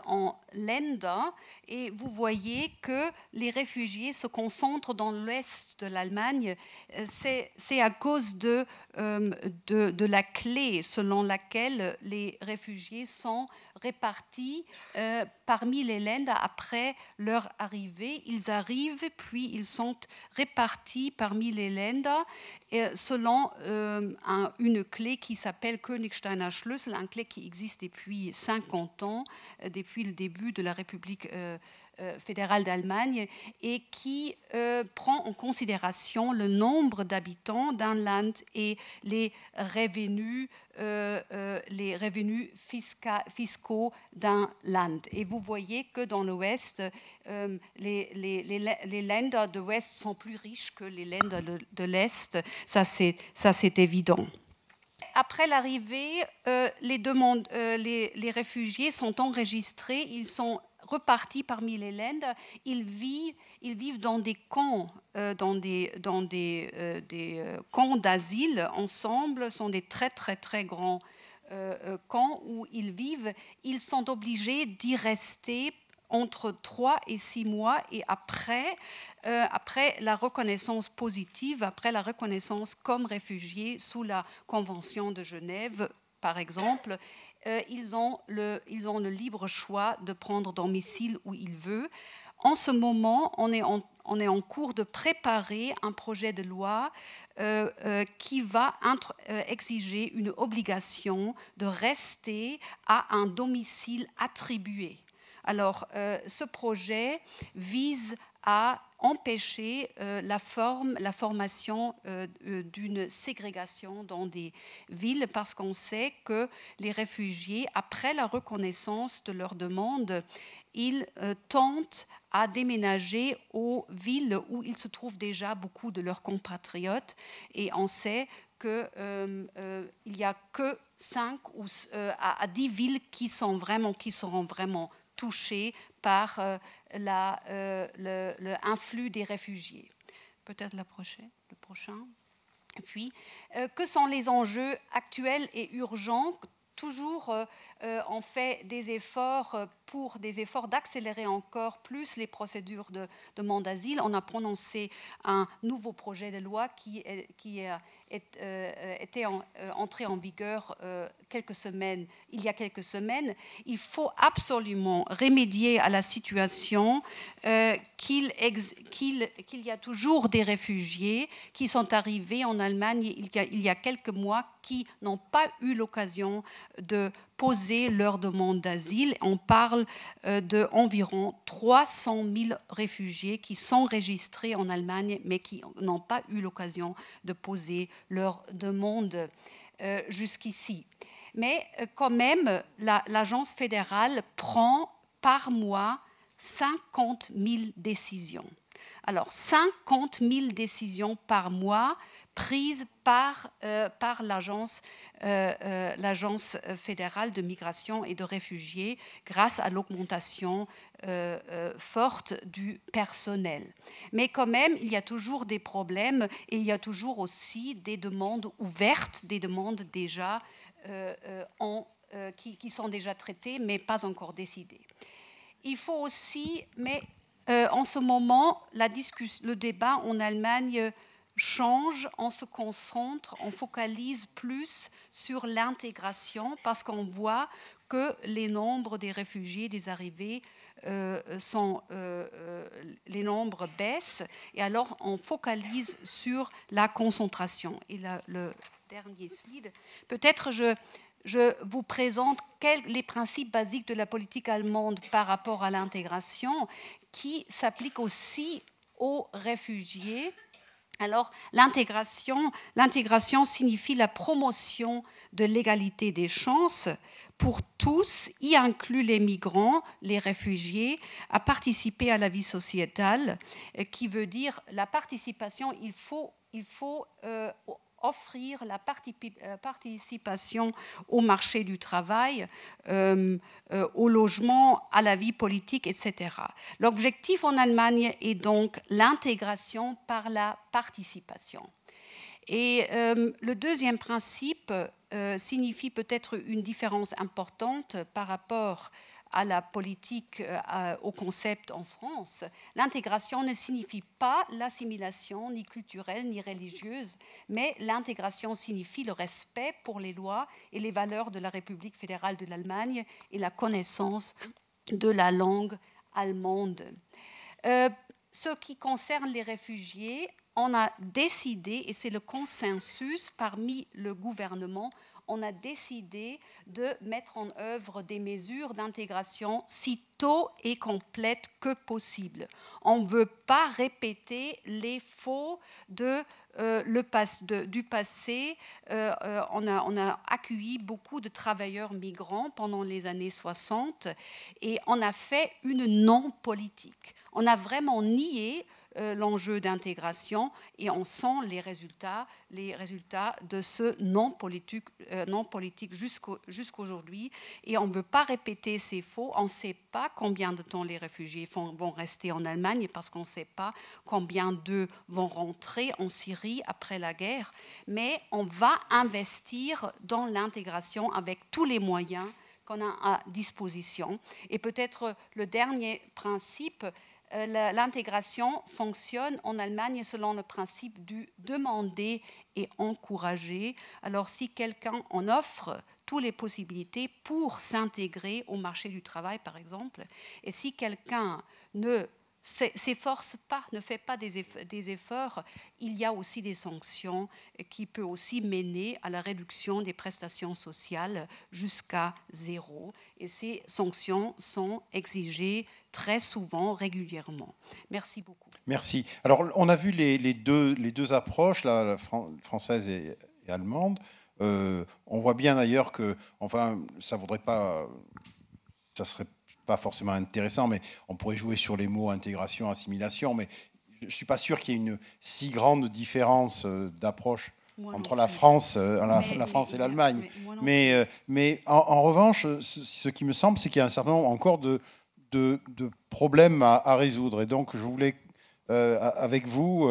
Speaker 5: en Länder, et vous voyez que les réfugiés se concentrent dans l'ouest de l'Allemagne. C'est à cause de la clé selon laquelle les réfugiés sont répartis parmi les Länder après leur arrivée. Ils arrivent, puis ils sont répartis parmi les Länder selon une clé qui s'appelle Königsteiner Schlüssel, une clé qui existe depuis 50 ans, depuis le début de la République fédérale d'Allemagne, et qui prend en considération le nombre d'habitants d'un land et les revenus fiscaux d'un land. Et vous voyez que dans l'Ouest, les Länder de l'Ouest sont plus riches que les Länder de l'Est. Ça, c'est évident. Après l'arrivée, les réfugiés sont enregistrés, ils sont repartis parmi les Länder, ils vivent dans des camps, dans des camps d'asile ensemble, sont des très très très grands camps où ils vivent. Ils sont obligés d'y rester entre 3 et 6 mois, et après la reconnaissance positive, après la reconnaissance comme réfugiés sous la Convention de Genève, par exemple, ils ont le libre choix de prendre domicile où ils veulent. En ce moment, on est en cours de préparer un projet de loi qui va exiger une obligation de rester à un domicile attribué. Alors, ce projet vise à empêcher la formation d'une ségrégation dans des villes, parce qu'on sait que les réfugiés, après la reconnaissance de leur demande, ils tentent à déménager aux villes où il se trouve déjà beaucoup de leurs compatriotes, et on sait qu'il n'y a que 5 à 10 villes qui seront vraiment touchés par l'influx des réfugiés. Peut-être le prochain. Et puis, que sont les enjeux actuels et urgents ? Toujours, on fait des efforts d'accélérer encore plus les procédures de demande d'asile. On a prononcé un nouveau projet de loi qui était entré en vigueur il y a quelques semaines. Il faut absolument remédier à la situation qu'il y a toujours des réfugiés qui sont arrivés en Allemagne il y a quelques mois, qui n'ont pas eu l'occasion de poser leur demande d'asile. On parle d'environ 300 000 réfugiés qui sont enregistrés en Allemagne, mais qui n'ont pas eu l'occasion de poser leur demande jusqu'ici. Mais quand même, l'agence fédérale prend par mois 50 000 décisions. Alors, 50 000 décisions par mois prises par l'agence fédérale de migration et de réfugiés grâce à l'augmentation forte du personnel. Mais quand même, il y a toujours des problèmes et il y a toujours aussi des demandes ouvertes, des demandes déjà qui sont déjà traitées mais pas encore décidées. Il faut aussi, mais en ce moment, le débat en Allemagne change, on se concentre, on focalise plus sur l'intégration parce qu'on voit que les nombres des réfugiés, des arrivées, les nombres baissent et alors on focalise sur la concentration. Et le dernier slide, peut-être je vous présente les principes basiques de la politique allemande par rapport à l'intégration qui s'appliquent aussi aux réfugiés. Alors, l'intégration signifie la promotion de l'égalité des chances pour tous, y inclut les migrants, les réfugiés, à participer à la vie sociétale, qui veut dire la participation, il faut offrir la participation au marché du travail, au logement, à la vie politique, etc. L'objectif en Allemagne est donc l'intégration par la participation. Et le deuxième principe signifie peut-être une différence importante par rapport à la politique, au concept en France. L'intégration ne signifie pas l'assimilation, ni culturelle, ni religieuse, mais l'intégration signifie le respect pour les lois et les valeurs de la République fédérale de l'Allemagne et la connaissance de la langue allemande. Ce qui concerne les réfugiés, on a décidé, et c'est le consensus parmi le gouvernement, on a décidé de mettre en œuvre des mesures d'intégration si tôt et complètes que possible. On ne veut pas répéter les faux du passé. On a accueilli beaucoup de travailleurs migrants pendant les années 60 et on a fait une non-politique. On a vraiment nié l'enjeu d'intégration et on sent les résultats de ce non-politique jusqu'aujourd'hui. Et on ne veut pas répéter ces faux. On ne sait pas combien de temps les réfugiés vont rester en Allemagne parce qu'on ne sait pas combien d'eux vont rentrer en Syrie après la guerre. Mais on va investir dans l'intégration avec tous les moyens qu'on a à disposition. Et peut-être le dernier principe, l'intégration fonctionne en Allemagne selon le principe du demander et encourager. Alors si quelqu'un en offre toutes les possibilités pour s'intégrer au marché du travail, par exemple, et si quelqu'un ne s'efforce pas, ne fait pas des efforts, il y a aussi des sanctions qui peuvent aussi mener à la réduction des prestations sociales jusqu'à 0. Et ces sanctions sont exigées très souvent, régulièrement. Merci beaucoup.
Speaker 1: Merci. Alors, on a vu les deux approches, la française et allemande. On voit bien d'ailleurs que, enfin, ça serait pas forcément intéressant, mais on pourrait jouer sur les mots intégration, assimilation, mais je ne suis pas sûr qu'il y ait une si grande différence d'approche entre la France et l'Allemagne. Mais en revanche, ce qui me semble, c'est qu'il y a un certain nombre encore de problèmes à résoudre. Et donc, je voulais, avec vous,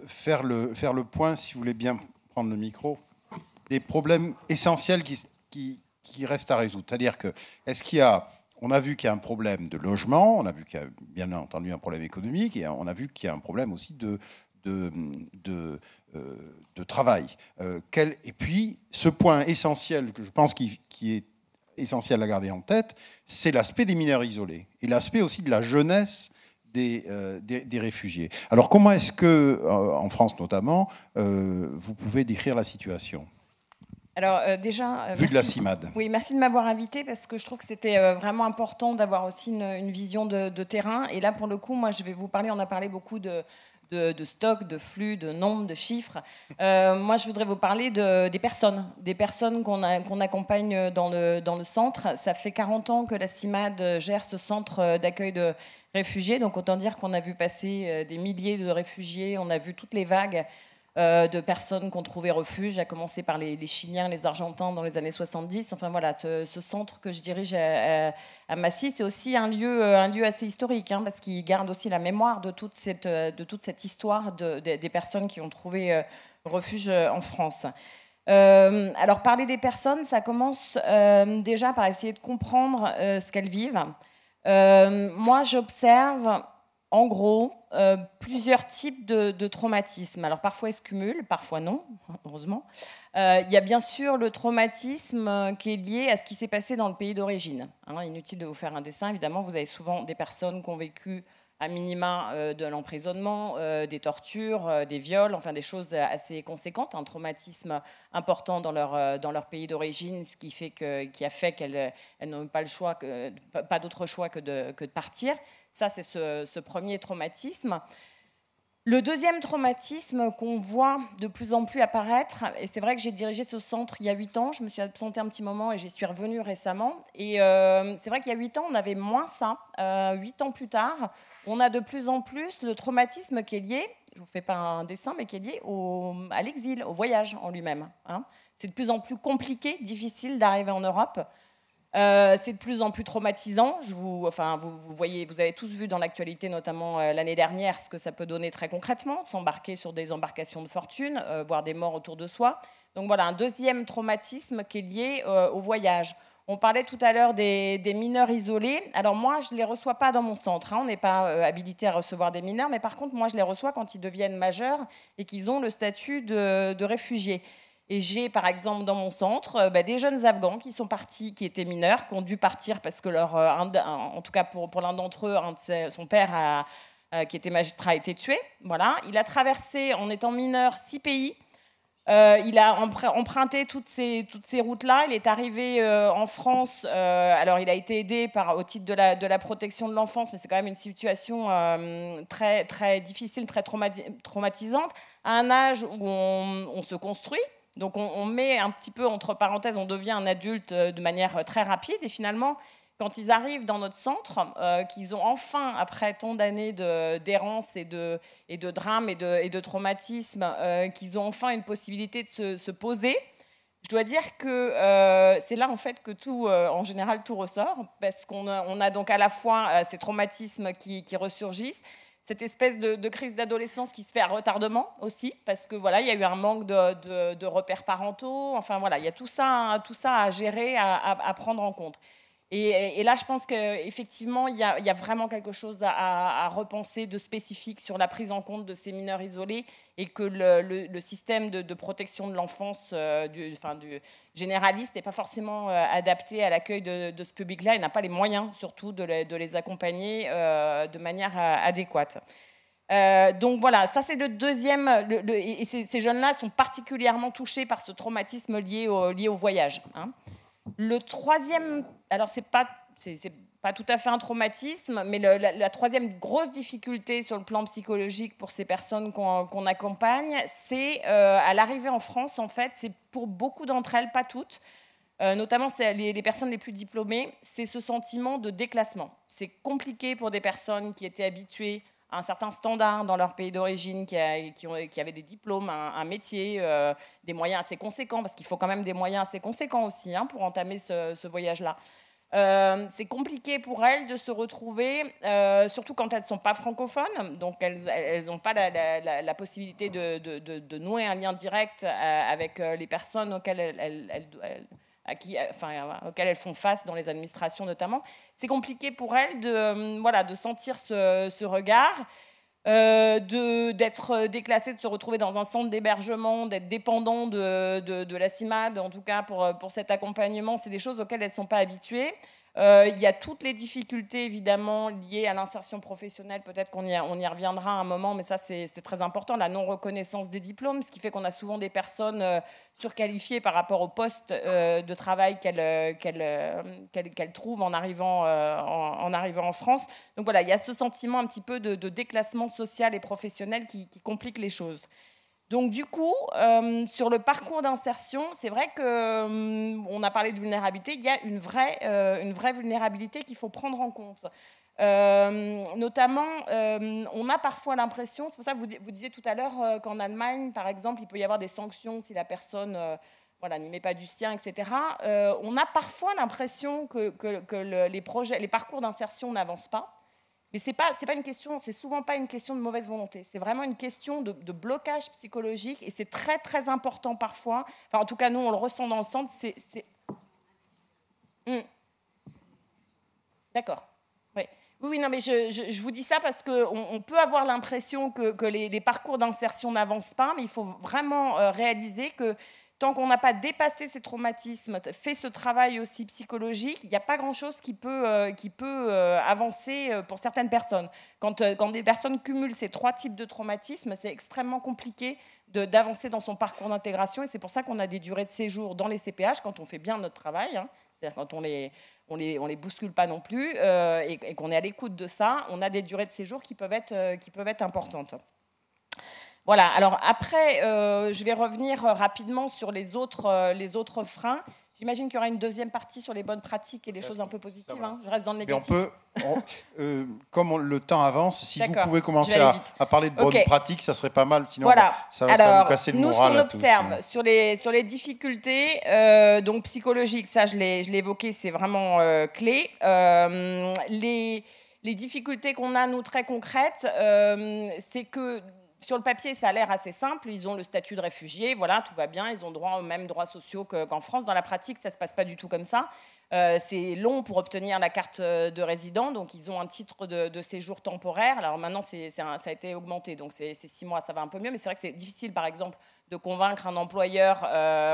Speaker 1: faire le point, si vous voulez bien prendre le micro, des problèmes essentiels qui restent à résoudre. C'est-à-dire que, on a vu qu'il y a un problème de logement, on a vu qu'il y a bien entendu un problème économique, et on a vu qu'il y a un problème aussi de travail. Et puis, ce point essentiel, que je pense qui est essentiel à garder en tête, c'est l'aspect des mineurs isolés, et l'aspect aussi de la jeunesse des réfugiés. Alors, comment est-ce que, en France notamment, vous pouvez décrire la situation ?
Speaker 6: Alors déjà,
Speaker 1: Vu de la CIMAD.
Speaker 6: Oui, merci de m'avoir invité parce que je trouve que c'était vraiment important d'avoir aussi une vision de terrain. Et là, pour le coup, moi, je vais vous parler, on a parlé beaucoup de stock, de flux, de nombre, de chiffres. Moi, je voudrais vous parler des personnes qu'on accompagne dans le centre. Ça fait 40 ans que la CIMAD gère ce centre d'accueil de réfugiés. Donc, autant dire qu'on a vu passer des milliers de réfugiés, on a vu toutes les vagues de personnes qui ont trouvé refuge, à commencer par les Chiliens, les Argentins dans les années 70. Enfin voilà, ce centre que je dirige à Massy, c'est aussi un lieu assez historique, hein, parce qu'il garde aussi la mémoire de toute cette histoire des personnes qui ont trouvé refuge en France. Alors parler des personnes, ça commence déjà par essayer de comprendre ce qu'elles vivent. Moi, j'observe en gros plusieurs types de traumatismes. Alors parfois ils se cumulent, parfois non, heureusement. Il y a bien sûr le traumatisme qui est lié à ce qui s'est passé dans le pays d'origine. Hein, inutile de vous faire un dessin, évidemment, vous avez souvent des personnes qui ont vécu à minima de l'emprisonnement, des tortures, des viols, enfin des choses assez conséquentes, un traumatisme important dans leur pays d'origine, ce qui a fait qu'elles n'ont pas le choix, pas d'autre choix que de partir. Ça, c'est ce premier traumatisme. Le deuxième traumatisme qu'on voit de plus en plus apparaître, et c'est vrai que j'ai dirigé ce centre il y a 8 ans, je me suis absentée un petit moment et j'y suis revenue récemment, et c'est vrai qu'il y a 8 ans, on avait moins ça. 8 ans plus tard, on a de plus en plus le traumatisme qui est lié, je ne vous fais pas un dessin, mais qui est lié à l'exil, au voyage en lui-même. Hein. C'est de plus en plus compliqué, difficile d'arriver en Europe. C'est de plus en plus traumatisant. Vous voyez, vous avez tous vu dans l'actualité, notamment l'année dernière, ce que ça peut donner très concrètement, s'embarquer sur des embarcations de fortune, voir des morts autour de soi. Donc voilà, un deuxième traumatisme qui est lié au voyage. On parlait tout à l'heure des mineurs isolés. Alors moi, je ne les reçois pas dans mon centre. Hein. On n'est pas habilité à recevoir des mineurs, mais par contre, moi, je les reçois quand ils deviennent majeurs et qu'ils ont le statut de réfugiés. Et j'ai, par exemple, dans mon centre, des jeunes Afghans qui sont partis, qui étaient mineurs, qui ont dû partir parce que en tout cas pour l'un d'entre eux, son père, qui était magistrat, a été tué. Voilà. Il a traversé, en étant mineur, 6 pays. Il a emprunté toutes ces routes-là. Il est arrivé en France. Alors, il a été aidé au titre de la protection de l'enfance, mais c'est quand même une situation très, très difficile, très traumatisante, à un âge où on se construit. Donc on met un petit peu entre parenthèses, on devient un adulte de manière très rapide. Et finalement, quand ils arrivent dans notre centre, qu'ils ont enfin, après tant d'années d'errance et de drame et de traumatisme, qu'ils ont enfin une possibilité de se poser, je dois dire que c'est là en fait que tout, en général, tout ressort, parce qu'on a donc à la fois ces traumatismes qui ressurgissent, cette espèce de crise d'adolescence qui se fait à retardement aussi, parce que voilà, il y a eu un manque de repères parentaux. Enfin voilà, il y a tout ça à gérer, à prendre en compte. Et là, je pense qu'effectivement, il y a vraiment quelque chose à repenser de spécifique sur la prise en compte de ces mineurs isolés, et que le système de protection de l'enfance du généraliste n'est pas forcément adapté à l'accueil de ce public-là, et n'a pas les moyens surtout de les accompagner de manière adéquate. Donc voilà, ça c'est le deuxième, et ces jeunes-là sont particulièrement touchés par ce traumatisme lié au voyage. Hein. Le troisième, alors c'est pas tout à fait un traumatisme, mais la troisième grosse difficulté sur le plan psychologique pour ces personnes qu'on accompagne, c'est à l'arrivée en France, en fait, c'est pour beaucoup d'entre elles, pas toutes, notamment les personnes les plus diplômées, c'est ce sentiment de déclassement. C'est compliqué pour des personnes qui étaient habituées à un certain standard dans leur pays d'origine, qui avaient des diplômes, un métier, des moyens assez conséquents, parce qu'il faut quand même des moyens assez conséquents aussi pour entamer ce voyage-là. C'est compliqué pour elles de se retrouver, surtout quand elles ne sont pas francophones, donc elles n'ont pas la possibilité de nouer un lien direct avec les personnes auxquelles auxquelles elles font face dans les administrations notamment. C'est compliqué pour elles de sentir ce regard, d'être déclassées, de se retrouver dans un centre d'hébergement, d'être dépendant de la CIMAD, en tout cas pour cet accompagnement. C'est des choses auxquelles elles ne sont pas habituées. Il y a toutes les difficultés, évidemment, liées à l'insertion professionnelle. Peut-être qu'on y reviendra à un moment, mais ça, c'est très important. La non-reconnaissance des diplômes, ce qui fait qu'on a souvent des personnes surqualifiées par rapport au poste de travail qu'elles trouvent en arrivant en France. Donc voilà, il y a ce sentiment un petit peu de déclassement social et professionnel qui complique les choses. Donc du coup, sur le parcours d'insertion, c'est vrai qu'on a parlé de vulnérabilité, il y a une vraie vulnérabilité qu'il faut prendre en compte. Notamment, on a parfois l'impression, c'est pour ça que vous disiez tout à l'heure qu'en Allemagne, par exemple, il peut y avoir des sanctions si la personne n'y met pas du sien, etc. On a parfois l'impression que les parcours d'insertion n'avancent pas. Mais c'est souvent pas une question de mauvaise volonté. C'est vraiment une question de blocage psychologique et c'est très très important parfois. Enfin, en tout cas, nous on le ressent dans le centre. D'accord. Oui, non, mais je vous dis ça parce qu'on peut avoir l'impression que les parcours d'insertion n'avancent pas, mais il faut vraiment réaliser que tant qu'on n'a pas dépassé ces traumatismes, fait ce travail aussi psychologique, il n'y a pas grand-chose qui peut avancer pour certaines personnes. Quand des personnes cumulent ces 3 types de traumatismes, c'est extrêmement compliqué d'avancer dans son parcours d'intégration. Et c'est pour ça qu'on a des durées de séjour dans les CPH, quand on fait bien notre travail, hein, c'est-à-dire quand on les bouscule pas non plus, et qu'on est à l'écoute de ça, on a des durées de séjour qui peuvent être importantes. Voilà, alors après, je vais revenir rapidement sur les autres freins. J'imagine qu'il y aura une deuxième partie sur les bonnes pratiques et les choses un peu positives. Hein. Je reste dans le négatif.
Speaker 1: Mais comme le temps avance, si vous pouvez commencer à parler de bonnes pratiques, ça serait pas mal. Sinon,
Speaker 6: voilà.
Speaker 1: ça va nous casser le moral.
Speaker 6: Nous, ce qu'on observe sur les difficultés donc psychologiques, ça je l'ai évoqué, c'est vraiment clé. Les difficultés qu'on a, nous, très concrètes, c'est que sur le papier, ça a l'air assez simple. Ils ont le statut de réfugié, voilà, tout va bien. Ils ont droit aux mêmes droits sociaux qu'en France. Dans la pratique, ça ne se passe pas du tout comme ça. C'est long pour obtenir la carte de résident. Donc, ils ont un titre de séjour temporaire. Alors maintenant, ça a été augmenté. Donc, c'est 6 mois, ça va un peu mieux. Mais c'est vrai que c'est difficile, par exemple, de convaincre un employeur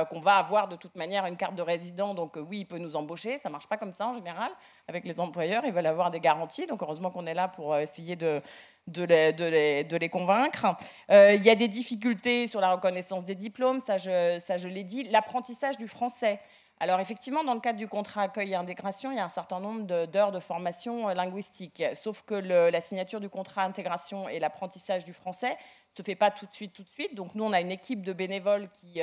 Speaker 6: qu'on va avoir de toute manière une carte de résident. Donc, oui, il peut nous embaucher. Ça ne marche pas comme ça en général. Avec les employeurs, ils veulent avoir des garanties. Donc, heureusement qu'on est là pour essayer de les convaincre. Il y a des difficultés sur la reconnaissance des diplômes, ça je l'ai dit. L'apprentissage du français. Alors effectivement, dans le cadre du contrat accueil et intégration, il y a un certain nombre d'heures de formation linguistique. Sauf que la signature du contrat intégration et l'apprentissage du français ne se fait pas tout de suite. Donc nous, on a une équipe de bénévoles qui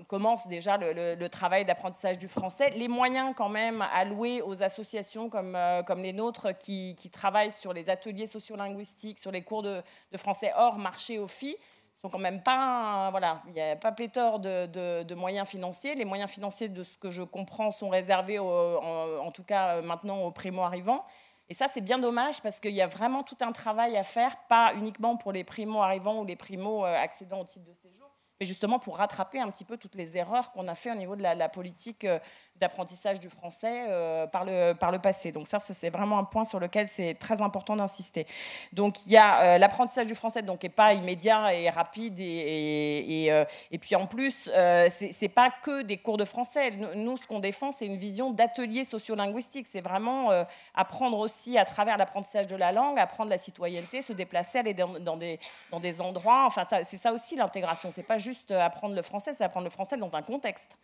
Speaker 6: commence déjà le travail d'apprentissage du français. Les moyens quand même alloués aux associations comme les nôtres qui travaillent sur les ateliers sociolinguistiques, sur les cours de français hors marché au FI, sont quand même pas... Voilà, il n'y a pas pléthore de moyens financiers. Les moyens financiers, de ce que je comprends, sont réservés, en tout cas maintenant, aux primo-arrivants. Et ça, c'est bien dommage parce qu'il y a vraiment tout un travail à faire, pas uniquement pour les primo-arrivants ou les primo-accédants au titre de séjour, mais justement pour rattraper un petit peu toutes les erreurs qu'on a fait au niveau de la politique d'apprentissage du français par le passé. Donc ça, c'est vraiment un point sur lequel c'est très important d'insister. Donc il y a l'apprentissage du français qui n'est pas immédiat et rapide, et puis en plus, c'est pas que des cours de français. Nous, ce qu'on défend, c'est une vision d'atelier sociolinguistique. C'est vraiment apprendre aussi à travers l'apprentissage de la langue, apprendre la citoyenneté, se déplacer, aller dans des endroits. Enfin, c'est ça aussi l'intégration. C'est pas juste apprendre le français, c'est apprendre le français dans un contexte.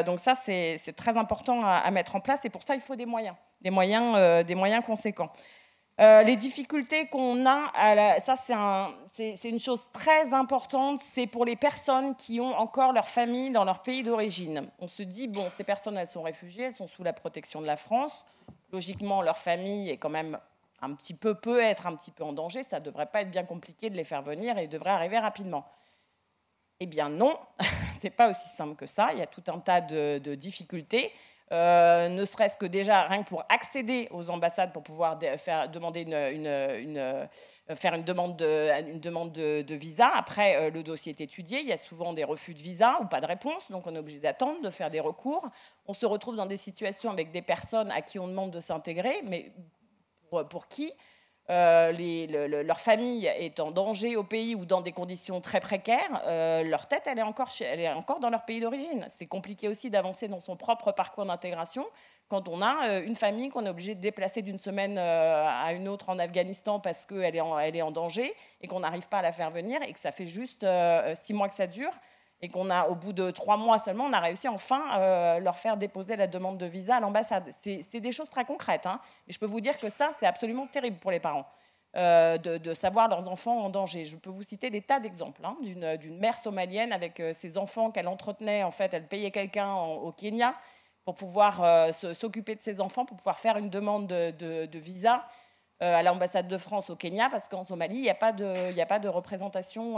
Speaker 6: Donc ça, c'est très important à mettre en place, et pour ça, il faut des moyens conséquents. Les difficultés qu'on a, ça c'est une chose très importante, c'est pour les personnes qui ont encore leur famille dans leur pays d'origine. On se dit, bon, ces personnes, elles sont réfugiées, elles sont sous la protection de la France. Logiquement, leur famille est quand même peut être un petit peu en danger, ça ne devrait pas être bien compliqué de les faire venir et ils devraient arriver rapidement. Eh bien non, ce n'est pas aussi simple que ça. Il y a tout un tas de difficultés, ne serait-ce que déjà rien que pour accéder aux ambassades, pour pouvoir faire une demande de visa. Après, le dossier est étudié. Il y a souvent des refus de visa ou pas de réponse, donc on est obligé d'attendre, de faire des recours. On se retrouve dans des situations avec des personnes à qui on demande de s'intégrer, mais pour qui leur famille est en danger au pays ou dans des conditions très précaires, leur tête, elle est encore dans leur pays d'origine. C'est compliqué aussi d'avancer dans son propre parcours d'intégration quand on a une famille qu'on est obligé de déplacer d'une semaine à une autre en Afghanistan parce qu'elle est en danger et qu'on n'arrive pas à la faire venir et que ça fait juste 6 mois que ça dure. Et au bout de 3 mois seulement, on a réussi enfin leur faire déposer la demande de visa à l'ambassade. C'est des choses très concrètes. Hein. Et je peux vous dire que ça, c'est absolument terrible pour les parents, de savoir leurs enfants en danger. Je peux vous citer des tas d'exemples hein, d'une mère somalienne avec ses enfants qu'elle entretenait. En fait, elle payait quelqu'un au Kenya pour pouvoir s'occuper de ses enfants, pour pouvoir faire une demande de visa à l'ambassade de France au Kenya, parce qu'en Somalie, il n'y a pas de représentation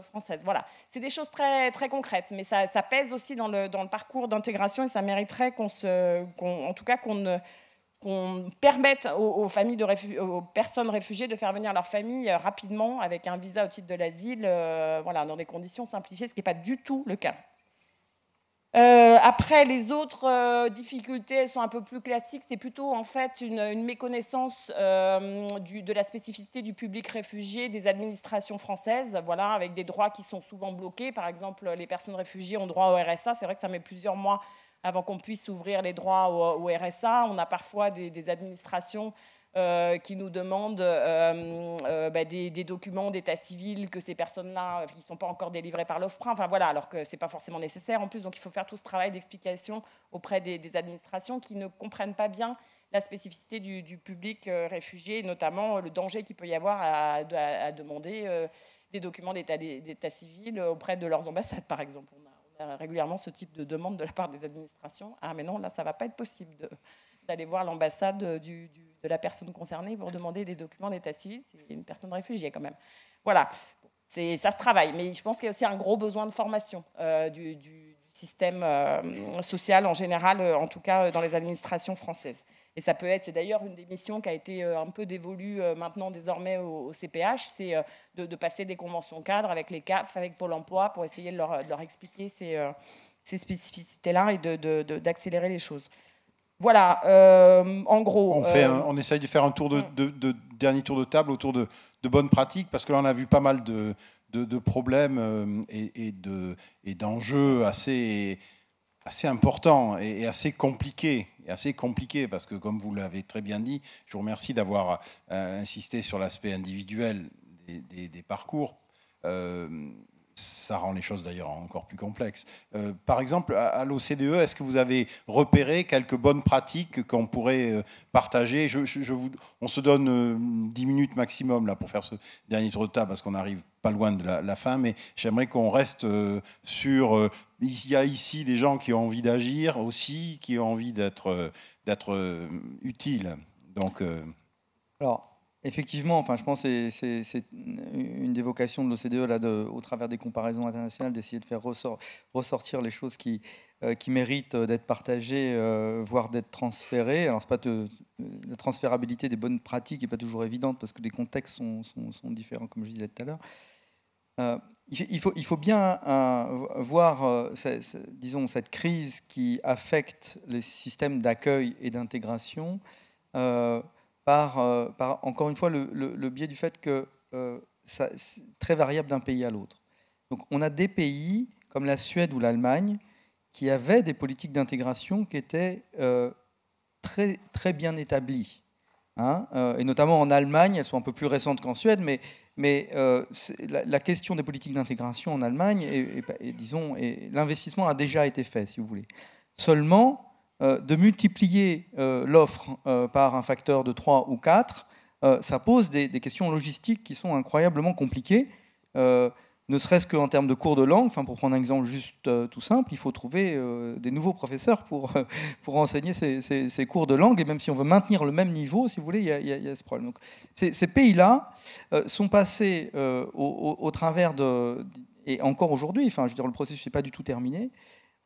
Speaker 6: française. Voilà. C'est des choses très, très concrètes, mais ça pèse aussi dans le parcours d'intégration et ça mériterait qu'on permette aux personnes réfugiées de faire venir leur famille rapidement avec un visa au titre de l'asile, voilà, dans des conditions simplifiées, ce qui n'est pas du tout le cas. Après, les autres difficultés, elles sont un peu plus classiques. C'est plutôt en fait une méconnaissance de la spécificité du public réfugié des administrations françaises, voilà, avec des droits qui sont souvent bloqués. Par exemple, les personnes réfugiées ont droit au RSA. C'est vrai que ça met plusieurs mois avant qu'on puisse ouvrir les droits au RSA. On a parfois des administrations qui nous demandent des documents d'état civil que ces personnes-là qui ne sont pas encore délivrés par l'OFPRA, enfin voilà, alors que ce n'est pas forcément nécessaire en plus. Donc il faut faire tout ce travail d'explication auprès des administrations qui ne comprennent pas bien la spécificité du public réfugié, notamment le danger qu'il peut y avoir à demander des documents d'état civil auprès de leurs ambassades, par exemple. On a régulièrement ce type de demande de la part des administrations. Ah mais non, là ça ne va pas être possible d'aller voir l'ambassade de la personne concernée pour demander des documents d'état civil. C'est une personne réfugiée quand même. Voilà, ça se travaille. Mais je pense qu'il y a aussi un gros besoin de formation du système social en général, en tout cas dans les administrations françaises. Et ça peut être, c'est d'ailleurs une des missions qui a été un peu dévolue maintenant désormais au CPH, c'est de passer des conventions cadres avec les CAF, avec Pôle emploi, pour essayer de leur expliquer ces spécificités-là et d'accélérer les choses. Voilà, en gros...
Speaker 1: On essaye de faire un dernier tour de table autour de bonnes pratiques, parce que là, on a vu pas mal de problèmes et d'enjeux assez importants et assez compliqués. Parce que, comme vous l'avez très bien dit, je vous remercie d'avoir insisté sur l'aspect individuel des parcours. Ça rend les choses d'ailleurs encore plus complexes. Par exemple, à l'OCDE, est-ce que vous avez repéré quelques bonnes pratiques qu'on pourrait partager ? On se donne 10 minutes maximum là, pour faire ce dernier tour de table, parce qu'on n'arrive pas loin de la fin, mais j'aimerais qu'on reste sur... il y a ici des gens qui ont envie d'agir aussi, qui ont envie d'être utiles. Donc,
Speaker 3: Alors, effectivement, enfin, je pense que c'est une des vocations de l'OCDE, au travers des comparaisons internationales, d'essayer de faire ressortir les choses qui méritent d'être partagées, voire d'être transférées. Alors, la transférabilité des bonnes pratiques n'est pas toujours évidente parce que les contextes sont différents, comme je disais tout à l'heure. Il faut bien voir, disons, cette crise qui affecte les systèmes d'accueil et d'intégration par encore une fois, le biais du fait que c'est très variable d'un pays à l'autre. Donc, on a des pays, comme la Suède ou l'Allemagne, qui avaient des politiques d'intégration qui étaient très, très bien établies. Hein, et notamment en Allemagne, elles sont un peu plus récentes qu'en Suède, mais la question des politiques d'intégration en Allemagne, disons, l'investissement a déjà été fait, si vous voulez. Seulement, de multiplier l'offre par un facteur de 3 ou 4, ça pose des questions logistiques qui sont incroyablement compliquées, ne serait-ce qu'en termes de cours de langue. Enfin, pour prendre un exemple juste tout simple, il faut trouver des nouveaux professeurs pour enseigner ces cours de langue, et même si on veut maintenir le même niveau, si vous voulez, il y a ce problème. Donc, ces pays-là sont passés au travers et encore aujourd'hui, enfin, je veux dire, le processus n'est pas du tout terminé,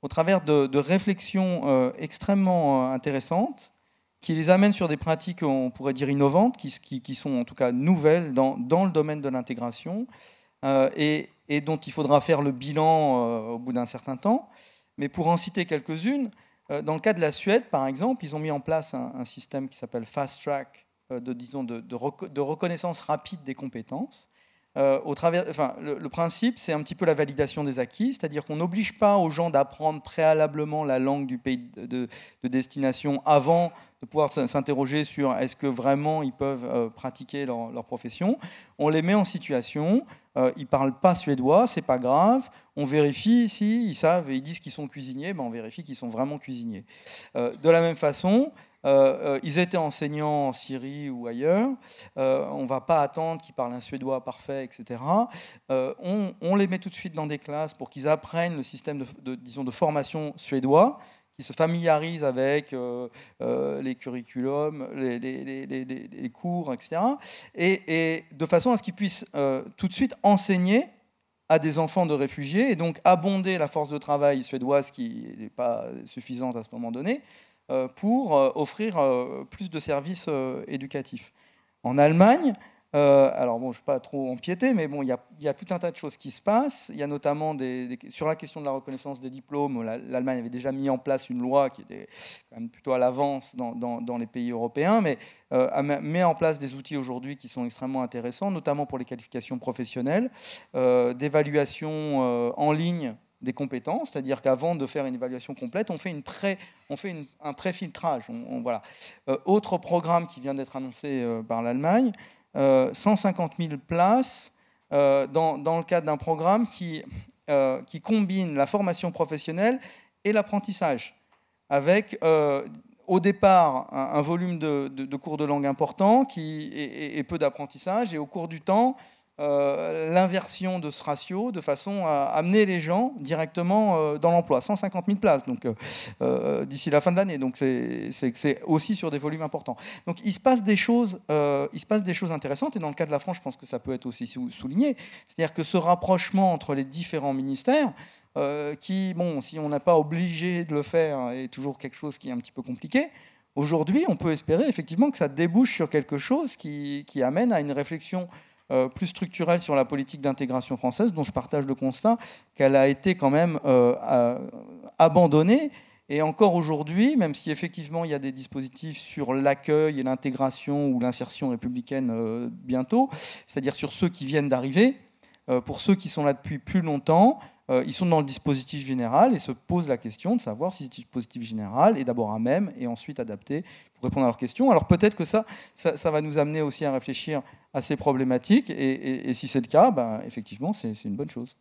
Speaker 3: au travers de réflexions extrêmement intéressantes qui les amènent sur des pratiques, on pourrait dire, innovantes, qui sont en tout cas nouvelles dans le domaine de l'intégration et dont il faudra faire le bilan au bout d'un certain temps. Mais pour en citer quelques-unes, dans le cas de la Suède, par exemple, ils ont mis en place un système qui s'appelle Fast Track de reconnaissance rapide des compétences. Le principe, c'est un petit peu la validation des acquis, c'est-à-dire qu'on n'oblige pas aux gens d'apprendre préalablement la langue du pays de destination avant de pouvoir s'interroger sur est-ce que vraiment ils peuvent pratiquer leur profession. On les met en situation, ils ne parlent pas suédois, c'est pas grave, on vérifie si ils savent et ils disent qu'ils sont cuisiniers, on vérifie qu'ils sont vraiment cuisiniers. De la même façon, ils étaient enseignants en Syrie ou ailleurs, on ne va pas attendre qu'ils parlent un suédois parfait, etc. On les met tout de suite dans des classes pour qu'ils apprennent le système de formation suédois, qui se familiarisent avec les curriculums, les cours, etc. Et de façon à ce qu'ils puissent tout de suite enseigner à des enfants de réfugiés et donc abonder la force de travail suédoise qui n'est pas suffisante à ce moment donné pour offrir plus de services éducatifs. En Allemagne, alors bon, je ne vais pas trop empiéter, mais bon, il y a tout un tas de choses qui se passent. Il y a notamment sur la question de la reconnaissance des diplômes, l'Allemagne avait déjà mis en place une loi qui était quand même plutôt à l'avance dans les pays européens, mais met en place des outils aujourd'hui qui sont extrêmement intéressants, notamment pour les qualifications professionnelles, d'évaluation en ligne des compétences, c'est-à-dire qu'avant de faire une évaluation complète, on fait un pré-filtrage. Voilà. Autre programme qui vient d'être annoncé par l'Allemagne, 150 000 places dans le cadre d'un programme qui combine la formation professionnelle et l'apprentissage, avec au départ un volume de cours de langue important et peu d'apprentissage, et au cours du temps, l'inversion de ce ratio de façon à amener les gens directement dans l'emploi. 150 000 places donc, d'ici la fin de l'année. Donc c'est aussi sur des volumes importants. Donc il se passe des choses intéressantes. Et dans le cas de la France, je pense que ça peut être aussi souligné. C'est-à-dire que ce rapprochement entre les différents ministères, qui, bon, si on n'a pas obligé de le faire, est toujours quelque chose qui est un petit peu compliqué. Aujourd'hui, on peut espérer effectivement que ça débouche sur quelque chose qui amène à une réflexion plus structurelle sur la politique d'intégration française, dont je partage le constat qu'elle a été quand même abandonnée. Et encore aujourd'hui, même si effectivement il y a des dispositifs sur l'accueil et l'intégration ou l'insertion républicaine bientôt, c'est-à-dire sur ceux qui viennent d'arriver, pour ceux qui sont là depuis plus longtemps, ils sont dans le dispositif général et se posent la question de savoir si ce dispositif général est d'abord à même et ensuite adapté pour répondre à leurs questions. Alors peut-être que ça va nous amener aussi à réfléchir à ces problématiques et si c'est le cas, effectivement, c'est une bonne chose.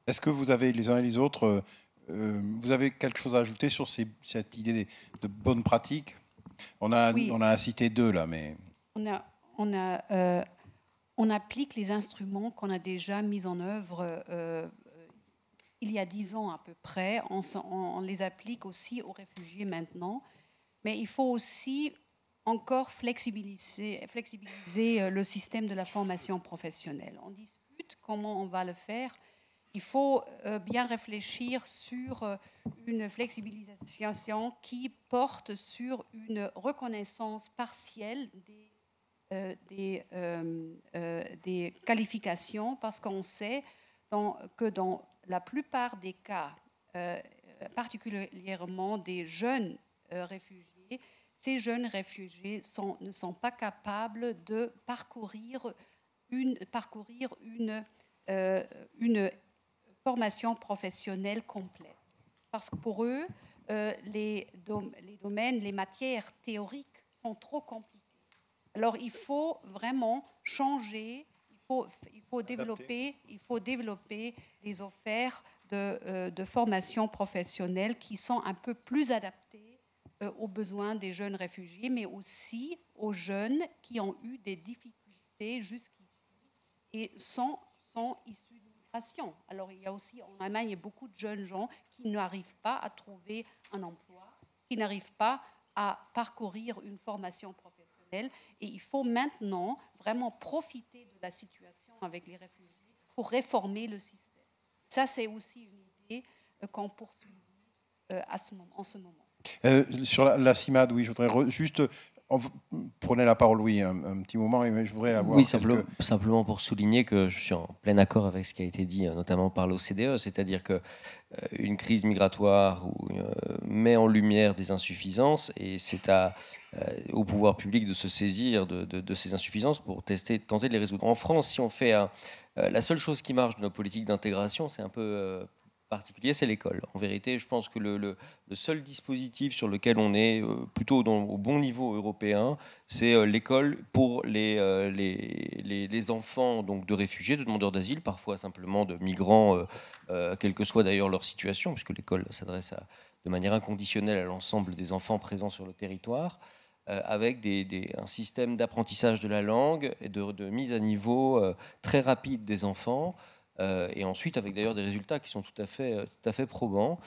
Speaker 1: Est-ce que vous avez les uns et les autres, vous avez quelque chose à ajouter sur cette idée de bonnes pratiques ? On a cité deux là, mais...
Speaker 5: On applique les instruments qu'on a déjà mis en œuvre il y a 10 ans à peu près. On les applique aussi aux réfugiés maintenant. Mais il faut aussi encore flexibiliser le système de la formation professionnelle. On discute comment on va le faire. Il faut bien réfléchir sur une flexibilisation qui porte sur une reconnaissance partielle des qualifications, parce qu'on sait que dans la plupart des cas, particulièrement des jeunes réfugiés, ces jeunes réfugiés ne sont pas capables de parcourir une formation professionnelle complète. Parce que pour eux, les domaines, les matières théoriques sont trop compliquées. Alors il faut vraiment changer. Il faut développer des offertes de formation professionnelle qui sont un peu plus adaptées aux besoins des jeunes réfugiés, mais aussi aux jeunes qui ont eu des difficultés jusqu'ici et sont issus de l'immigration. Alors il y a aussi en Allemagne beaucoup de jeunes gens qui n'arrivent pas à trouver un emploi, qui n'arrivent pas à parcourir une formation professionnelle. Et il faut maintenant vraiment profiter de la situation avec les réfugiés pour réformer le système. Ça, c'est aussi une idée qu'on poursuit en ce moment.
Speaker 1: Sur la CIMAD, oui, je voudrais juste Prenez la parole, oui, un petit moment, et je voudrais avoir...
Speaker 4: Oui, simplement pour souligner que je suis en plein accord avec ce qui a été dit, notamment par l'OCDE, c'est-à-dire qu'une crise migratoire met en lumière des insuffisances, et c'est au pouvoir public de se saisir de ces insuffisances pour tenter de les résoudre. En France, si on fait la seule chose qui marche de nos politiques d'intégration, c'est un peu... particulier, c'est l'école. En vérité, je pense que le seul dispositif sur lequel on est plutôt au bon niveau européen, c'est l'école pour les enfants donc, de réfugiés, de demandeurs d'asile, parfois simplement de migrants, quelle que soit d'ailleurs leur situation, puisque l'école s'adresse de manière inconditionnelle à l'ensemble des enfants présents sur le territoire, avec un système d'apprentissage de la langue et de mise à niveau très rapide des enfants, et ensuite avec d'ailleurs des résultats qui sont tout à fait probants.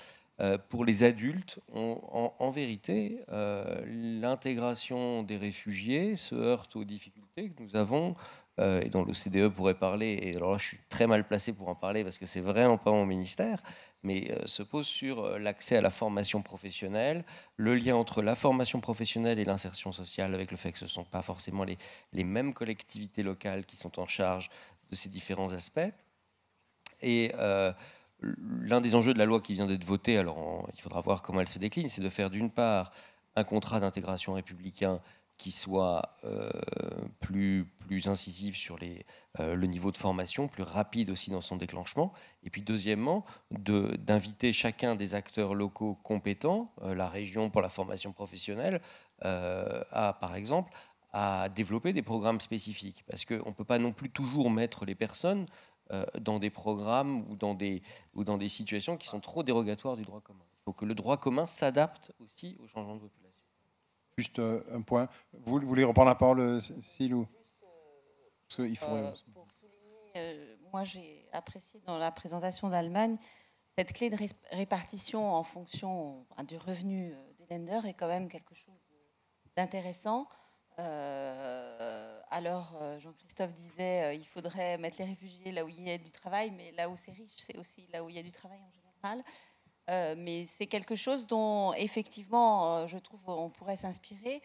Speaker 4: Pour les adultes, en vérité, l'intégration des réfugiés se heurte aux difficultés que nous avons, et dont l'OCDE pourrait parler, et alors là je suis très mal placé pour en parler parce que c'est vraiment pas mon ministère, mais se pose sur l'accès à la formation professionnelle, le lien entre la formation professionnelle et l'insertion sociale, avec le fait que ce ne sont pas forcément les mêmes collectivités locales qui sont en charge de ces différents aspects. Et l'un des enjeux de la loi qui vient d'être votée, alors il faudra voir comment elle se décline, c'est de faire d'une part un contrat d'intégration républicain qui soit plus incisif sur le niveau de formation, plus rapide aussi dans son déclenchement, et puis deuxièmement, d'inviter chacun des acteurs locaux compétents, la région pour la formation professionnelle, par exemple, à développer des programmes spécifiques, parce qu'on ne peut pas non plus toujours mettre les personnes dans des programmes ou dans des situations qui sont trop dérogatoires du droit commun. Il faut que le droit commun s'adapte aussi au changement de population.
Speaker 1: Juste un point. Vous voulez reprendre la parole, Cécile, ou... Parce qu'il faudrait...
Speaker 2: Pour souligner, moi j'ai apprécié dans la présentation d'Allemagne cette clé de répartition en fonction du revenu des lenders est quand même quelque chose d'intéressant. Alors, Jean-Christophe disait il faudrait mettre les réfugiés là où il y a du travail, mais là où c'est riche, c'est aussi là où il y a du travail en général. Mais c'est quelque chose dont, effectivement, je trouve on pourrait s'inspirer.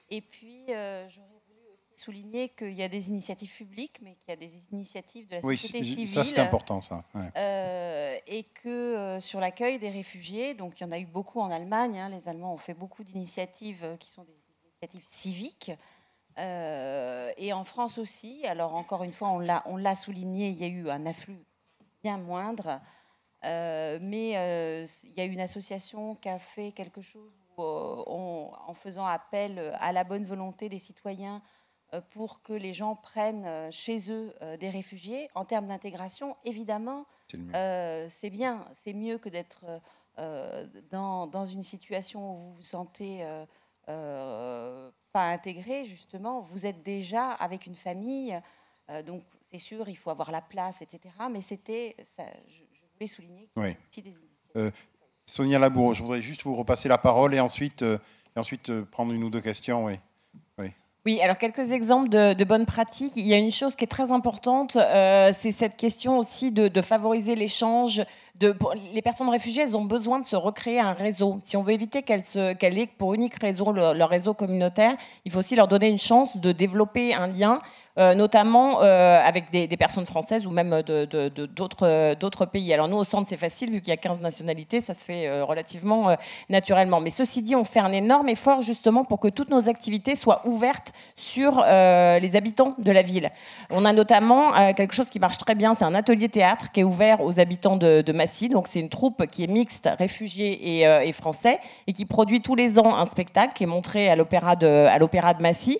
Speaker 2: Et puis, j'aurais voulu aussi souligner qu'il y a des initiatives publiques, mais qu'il y a des initiatives de la société civile.
Speaker 1: Ça, c'est important, ça. Ouais.
Speaker 2: Et que sur l'accueil des réfugiés, donc il y en a eu beaucoup en Allemagne, hein, les Allemands ont fait beaucoup d'initiatives qui sont des initiatives civiques. Et en France aussi, alors encore une fois, on l'a souligné, il y a eu un afflux bien moindre, mais il y a une association qui a fait quelque chose en faisant appel à la bonne volonté des citoyens pour que les gens prennent chez eux des réfugiés. En termes d'intégration, évidemment, c'est bien, c'est mieux que d'être dans une situation où vous vous sentez... pas intégré, justement, vous êtes déjà avec une famille, donc c'est sûr, il faut avoir la place, etc. Mais c'était, je voulais souligner qu'il y a aussi des initiatives.
Speaker 1: Sonia Labourreau, je voudrais juste vous repasser la parole et ensuite prendre une ou deux questions. Oui.
Speaker 6: Oui, alors quelques exemples de bonnes pratiques. Il y a une chose qui est très importante, c'est cette question aussi de favoriser l'échange. Les personnes réfugiées, elles ont besoin de se recréer un réseau. Si on veut éviter qu'elles aient pour unique réseau leur réseau communautaire, il faut aussi leur donner une chance de développer un lien, notamment avec des personnes françaises ou même d'autres pays. Alors nous, au centre, c'est facile, vu qu'il y a 15 nationalités, ça se fait relativement naturellement. Mais ceci dit, on fait un énorme effort justement pour que toutes nos activités soient ouvertes sur les habitants de la ville. On a notamment quelque chose qui marche très bien, c'est un atelier théâtre qui est ouvert aux habitants de Massy. Donc c'est une troupe qui est mixte, réfugiés et français, et qui produit tous les ans un spectacle qui est montré à l'opéra de Massy.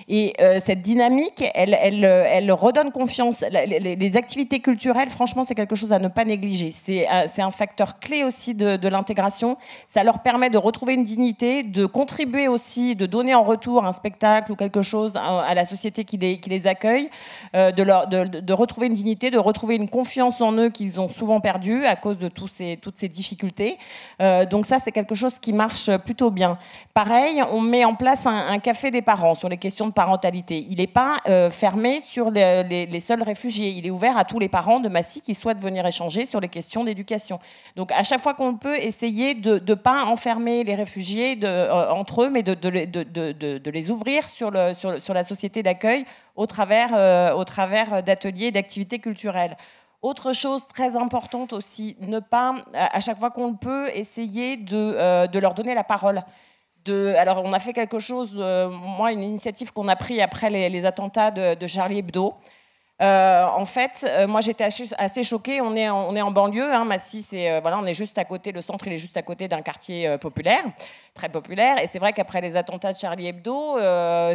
Speaker 6: Et cette dynamique, elle redonne confiance. Les activités culturelles, franchement, c'est quelque chose à ne pas négliger. C'est un facteur clé aussi de l'intégration. Ça leur permet de retrouver une dignité, de contribuer aussi, de donner en retour un spectacle ou quelque chose à la société qui les accueille, de retrouver une dignité, de retrouver une confiance en eux qu'ils ont souvent perdue à cause de toutes ces difficultés. Donc ça, c'est quelque chose qui marche plutôt bien. Pareil, on met en place un café des parents sur les questions de parentalité. Il n'est pas fermé sur les seuls réfugiés. Il est ouvert à tous les parents de Massy qui souhaitent venir échanger sur les questions d'éducation. Donc à chaque fois qu'on peut, essayer de ne pas enfermer les réfugiés entre eux, mais de les ouvrir sur la société d'accueil au travers d'ateliers et d'activités culturelles. Autre chose très importante aussi, ne pas, à chaque fois qu'on le peut, essayer de leur donner la parole. Alors, on a fait quelque chose, moi, une initiative qu'on a prise après les attentats de Charlie Hebdo. En fait, moi, j'étais assez choquée. On est en banlieue, hein, Massy, voilà, on est juste à côté, le centre, il est juste à côté d'un quartier populaire, très populaire. Et c'est vrai qu'après les attentats de Charlie Hebdo,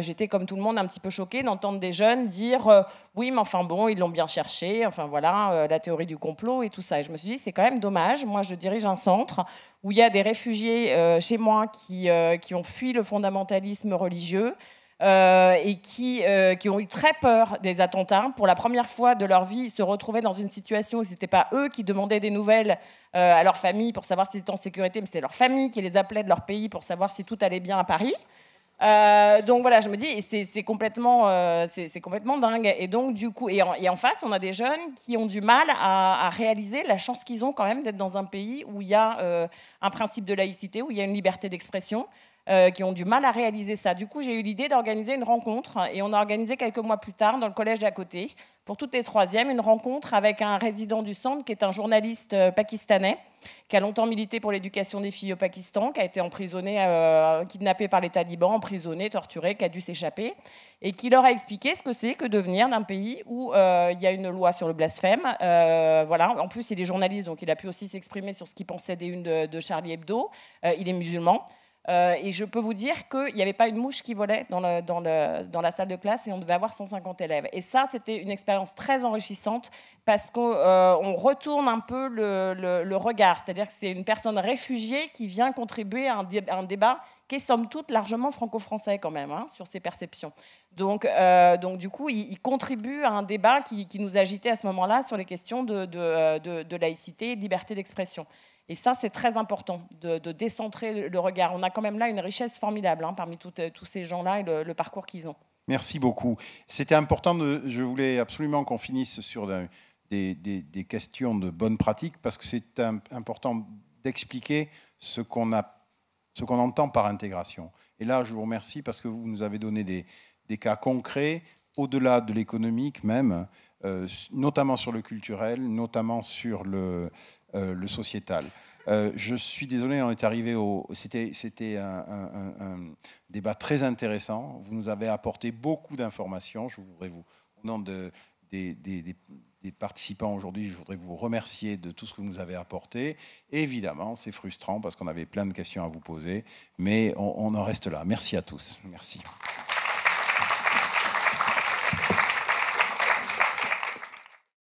Speaker 6: j'étais comme tout le monde un petit peu choquée d'entendre des jeunes dire oui, mais enfin bon, ils l'ont bien cherché, enfin voilà, la théorie du complot et tout ça. Et je me suis dit, c'est quand même dommage. Moi, je dirige un centre où il y a des réfugiés chez moi qui ont fui le fondamentalisme religieux. Et qui ont eu très peur des attentats. Pour la première fois de leur vie, ils se retrouvaient dans une situation où ce n'était pas eux qui demandaient des nouvelles à leur famille pour savoir s'ils étaient en sécurité, mais c'était leur famille qui les appelait de leur pays pour savoir si tout allait bien à Paris. Donc voilà, je me dis, c'est complètement dingue. Et donc du coup, et en face, on a des jeunes qui ont du mal à réaliser la chance qu'ils ont quand même d'être dans un pays où il y a un principe de laïcité, où il y a une liberté d'expression. Qui ont du mal à réaliser ça. Du coup, j'ai eu l'idée d'organiser une rencontre et on a organisé quelques mois plus tard dans le collège d'à côté, pour toutes les troisièmes, une rencontre avec un résident du centre qui est un journaliste pakistanais qui a longtemps milité pour l'éducation des filles au Pakistan, qui a été emprisonné, kidnappé par les talibans, emprisonné, torturé, qui a dû s'échapper et qui leur a expliqué ce que c'est que de venir d'un pays où il y a une loi sur le blasphème. Voilà. En plus, il est journaliste, donc il a pu aussi s'exprimer sur ce qu'il pensait des unes de Charlie Hebdo. Il est musulman. Et je peux vous dire qu'il n'y avait pas une mouche qui volait dans la salle de classe et on devait avoir 150 élèves. Et ça, c'était une expérience très enrichissante parce qu'on retourne un peu le regard. C'est-à-dire que c'est une personne réfugiée qui vient contribuer à un débat qui est somme toute largement franco-français quand même, hein, sur ses perceptions. Donc du coup, il contribue à un débat qui nous agitait à ce moment-là sur les questions de laïcité et de liberté d'expression. Et ça, c'est très important, de décentrer le regard. On a quand même là une richesse formidable hein, parmi tous ces gens-là et le parcours qu'ils ont.
Speaker 1: Merci beaucoup. C'était important, je voulais absolument qu'on finisse sur des questions de bonne pratique, parce que c'est important d'expliquer ce qu'on entend par intégration. Et là, je vous remercie parce que vous nous avez donné des cas concrets, au-delà de l'économique même, notamment sur le culturel, notamment sur le sociétal. Je suis désolé, on est arrivé C'était un débat très intéressant. Vous nous avez apporté beaucoup d'informations. Je voudrais au nom des participants aujourd'hui, je voudrais vous remercier de tout ce que vous nous avez apporté. Et évidemment, c'est frustrant parce qu'on avait plein de questions à vous poser, mais on en reste là. Merci à tous. Merci.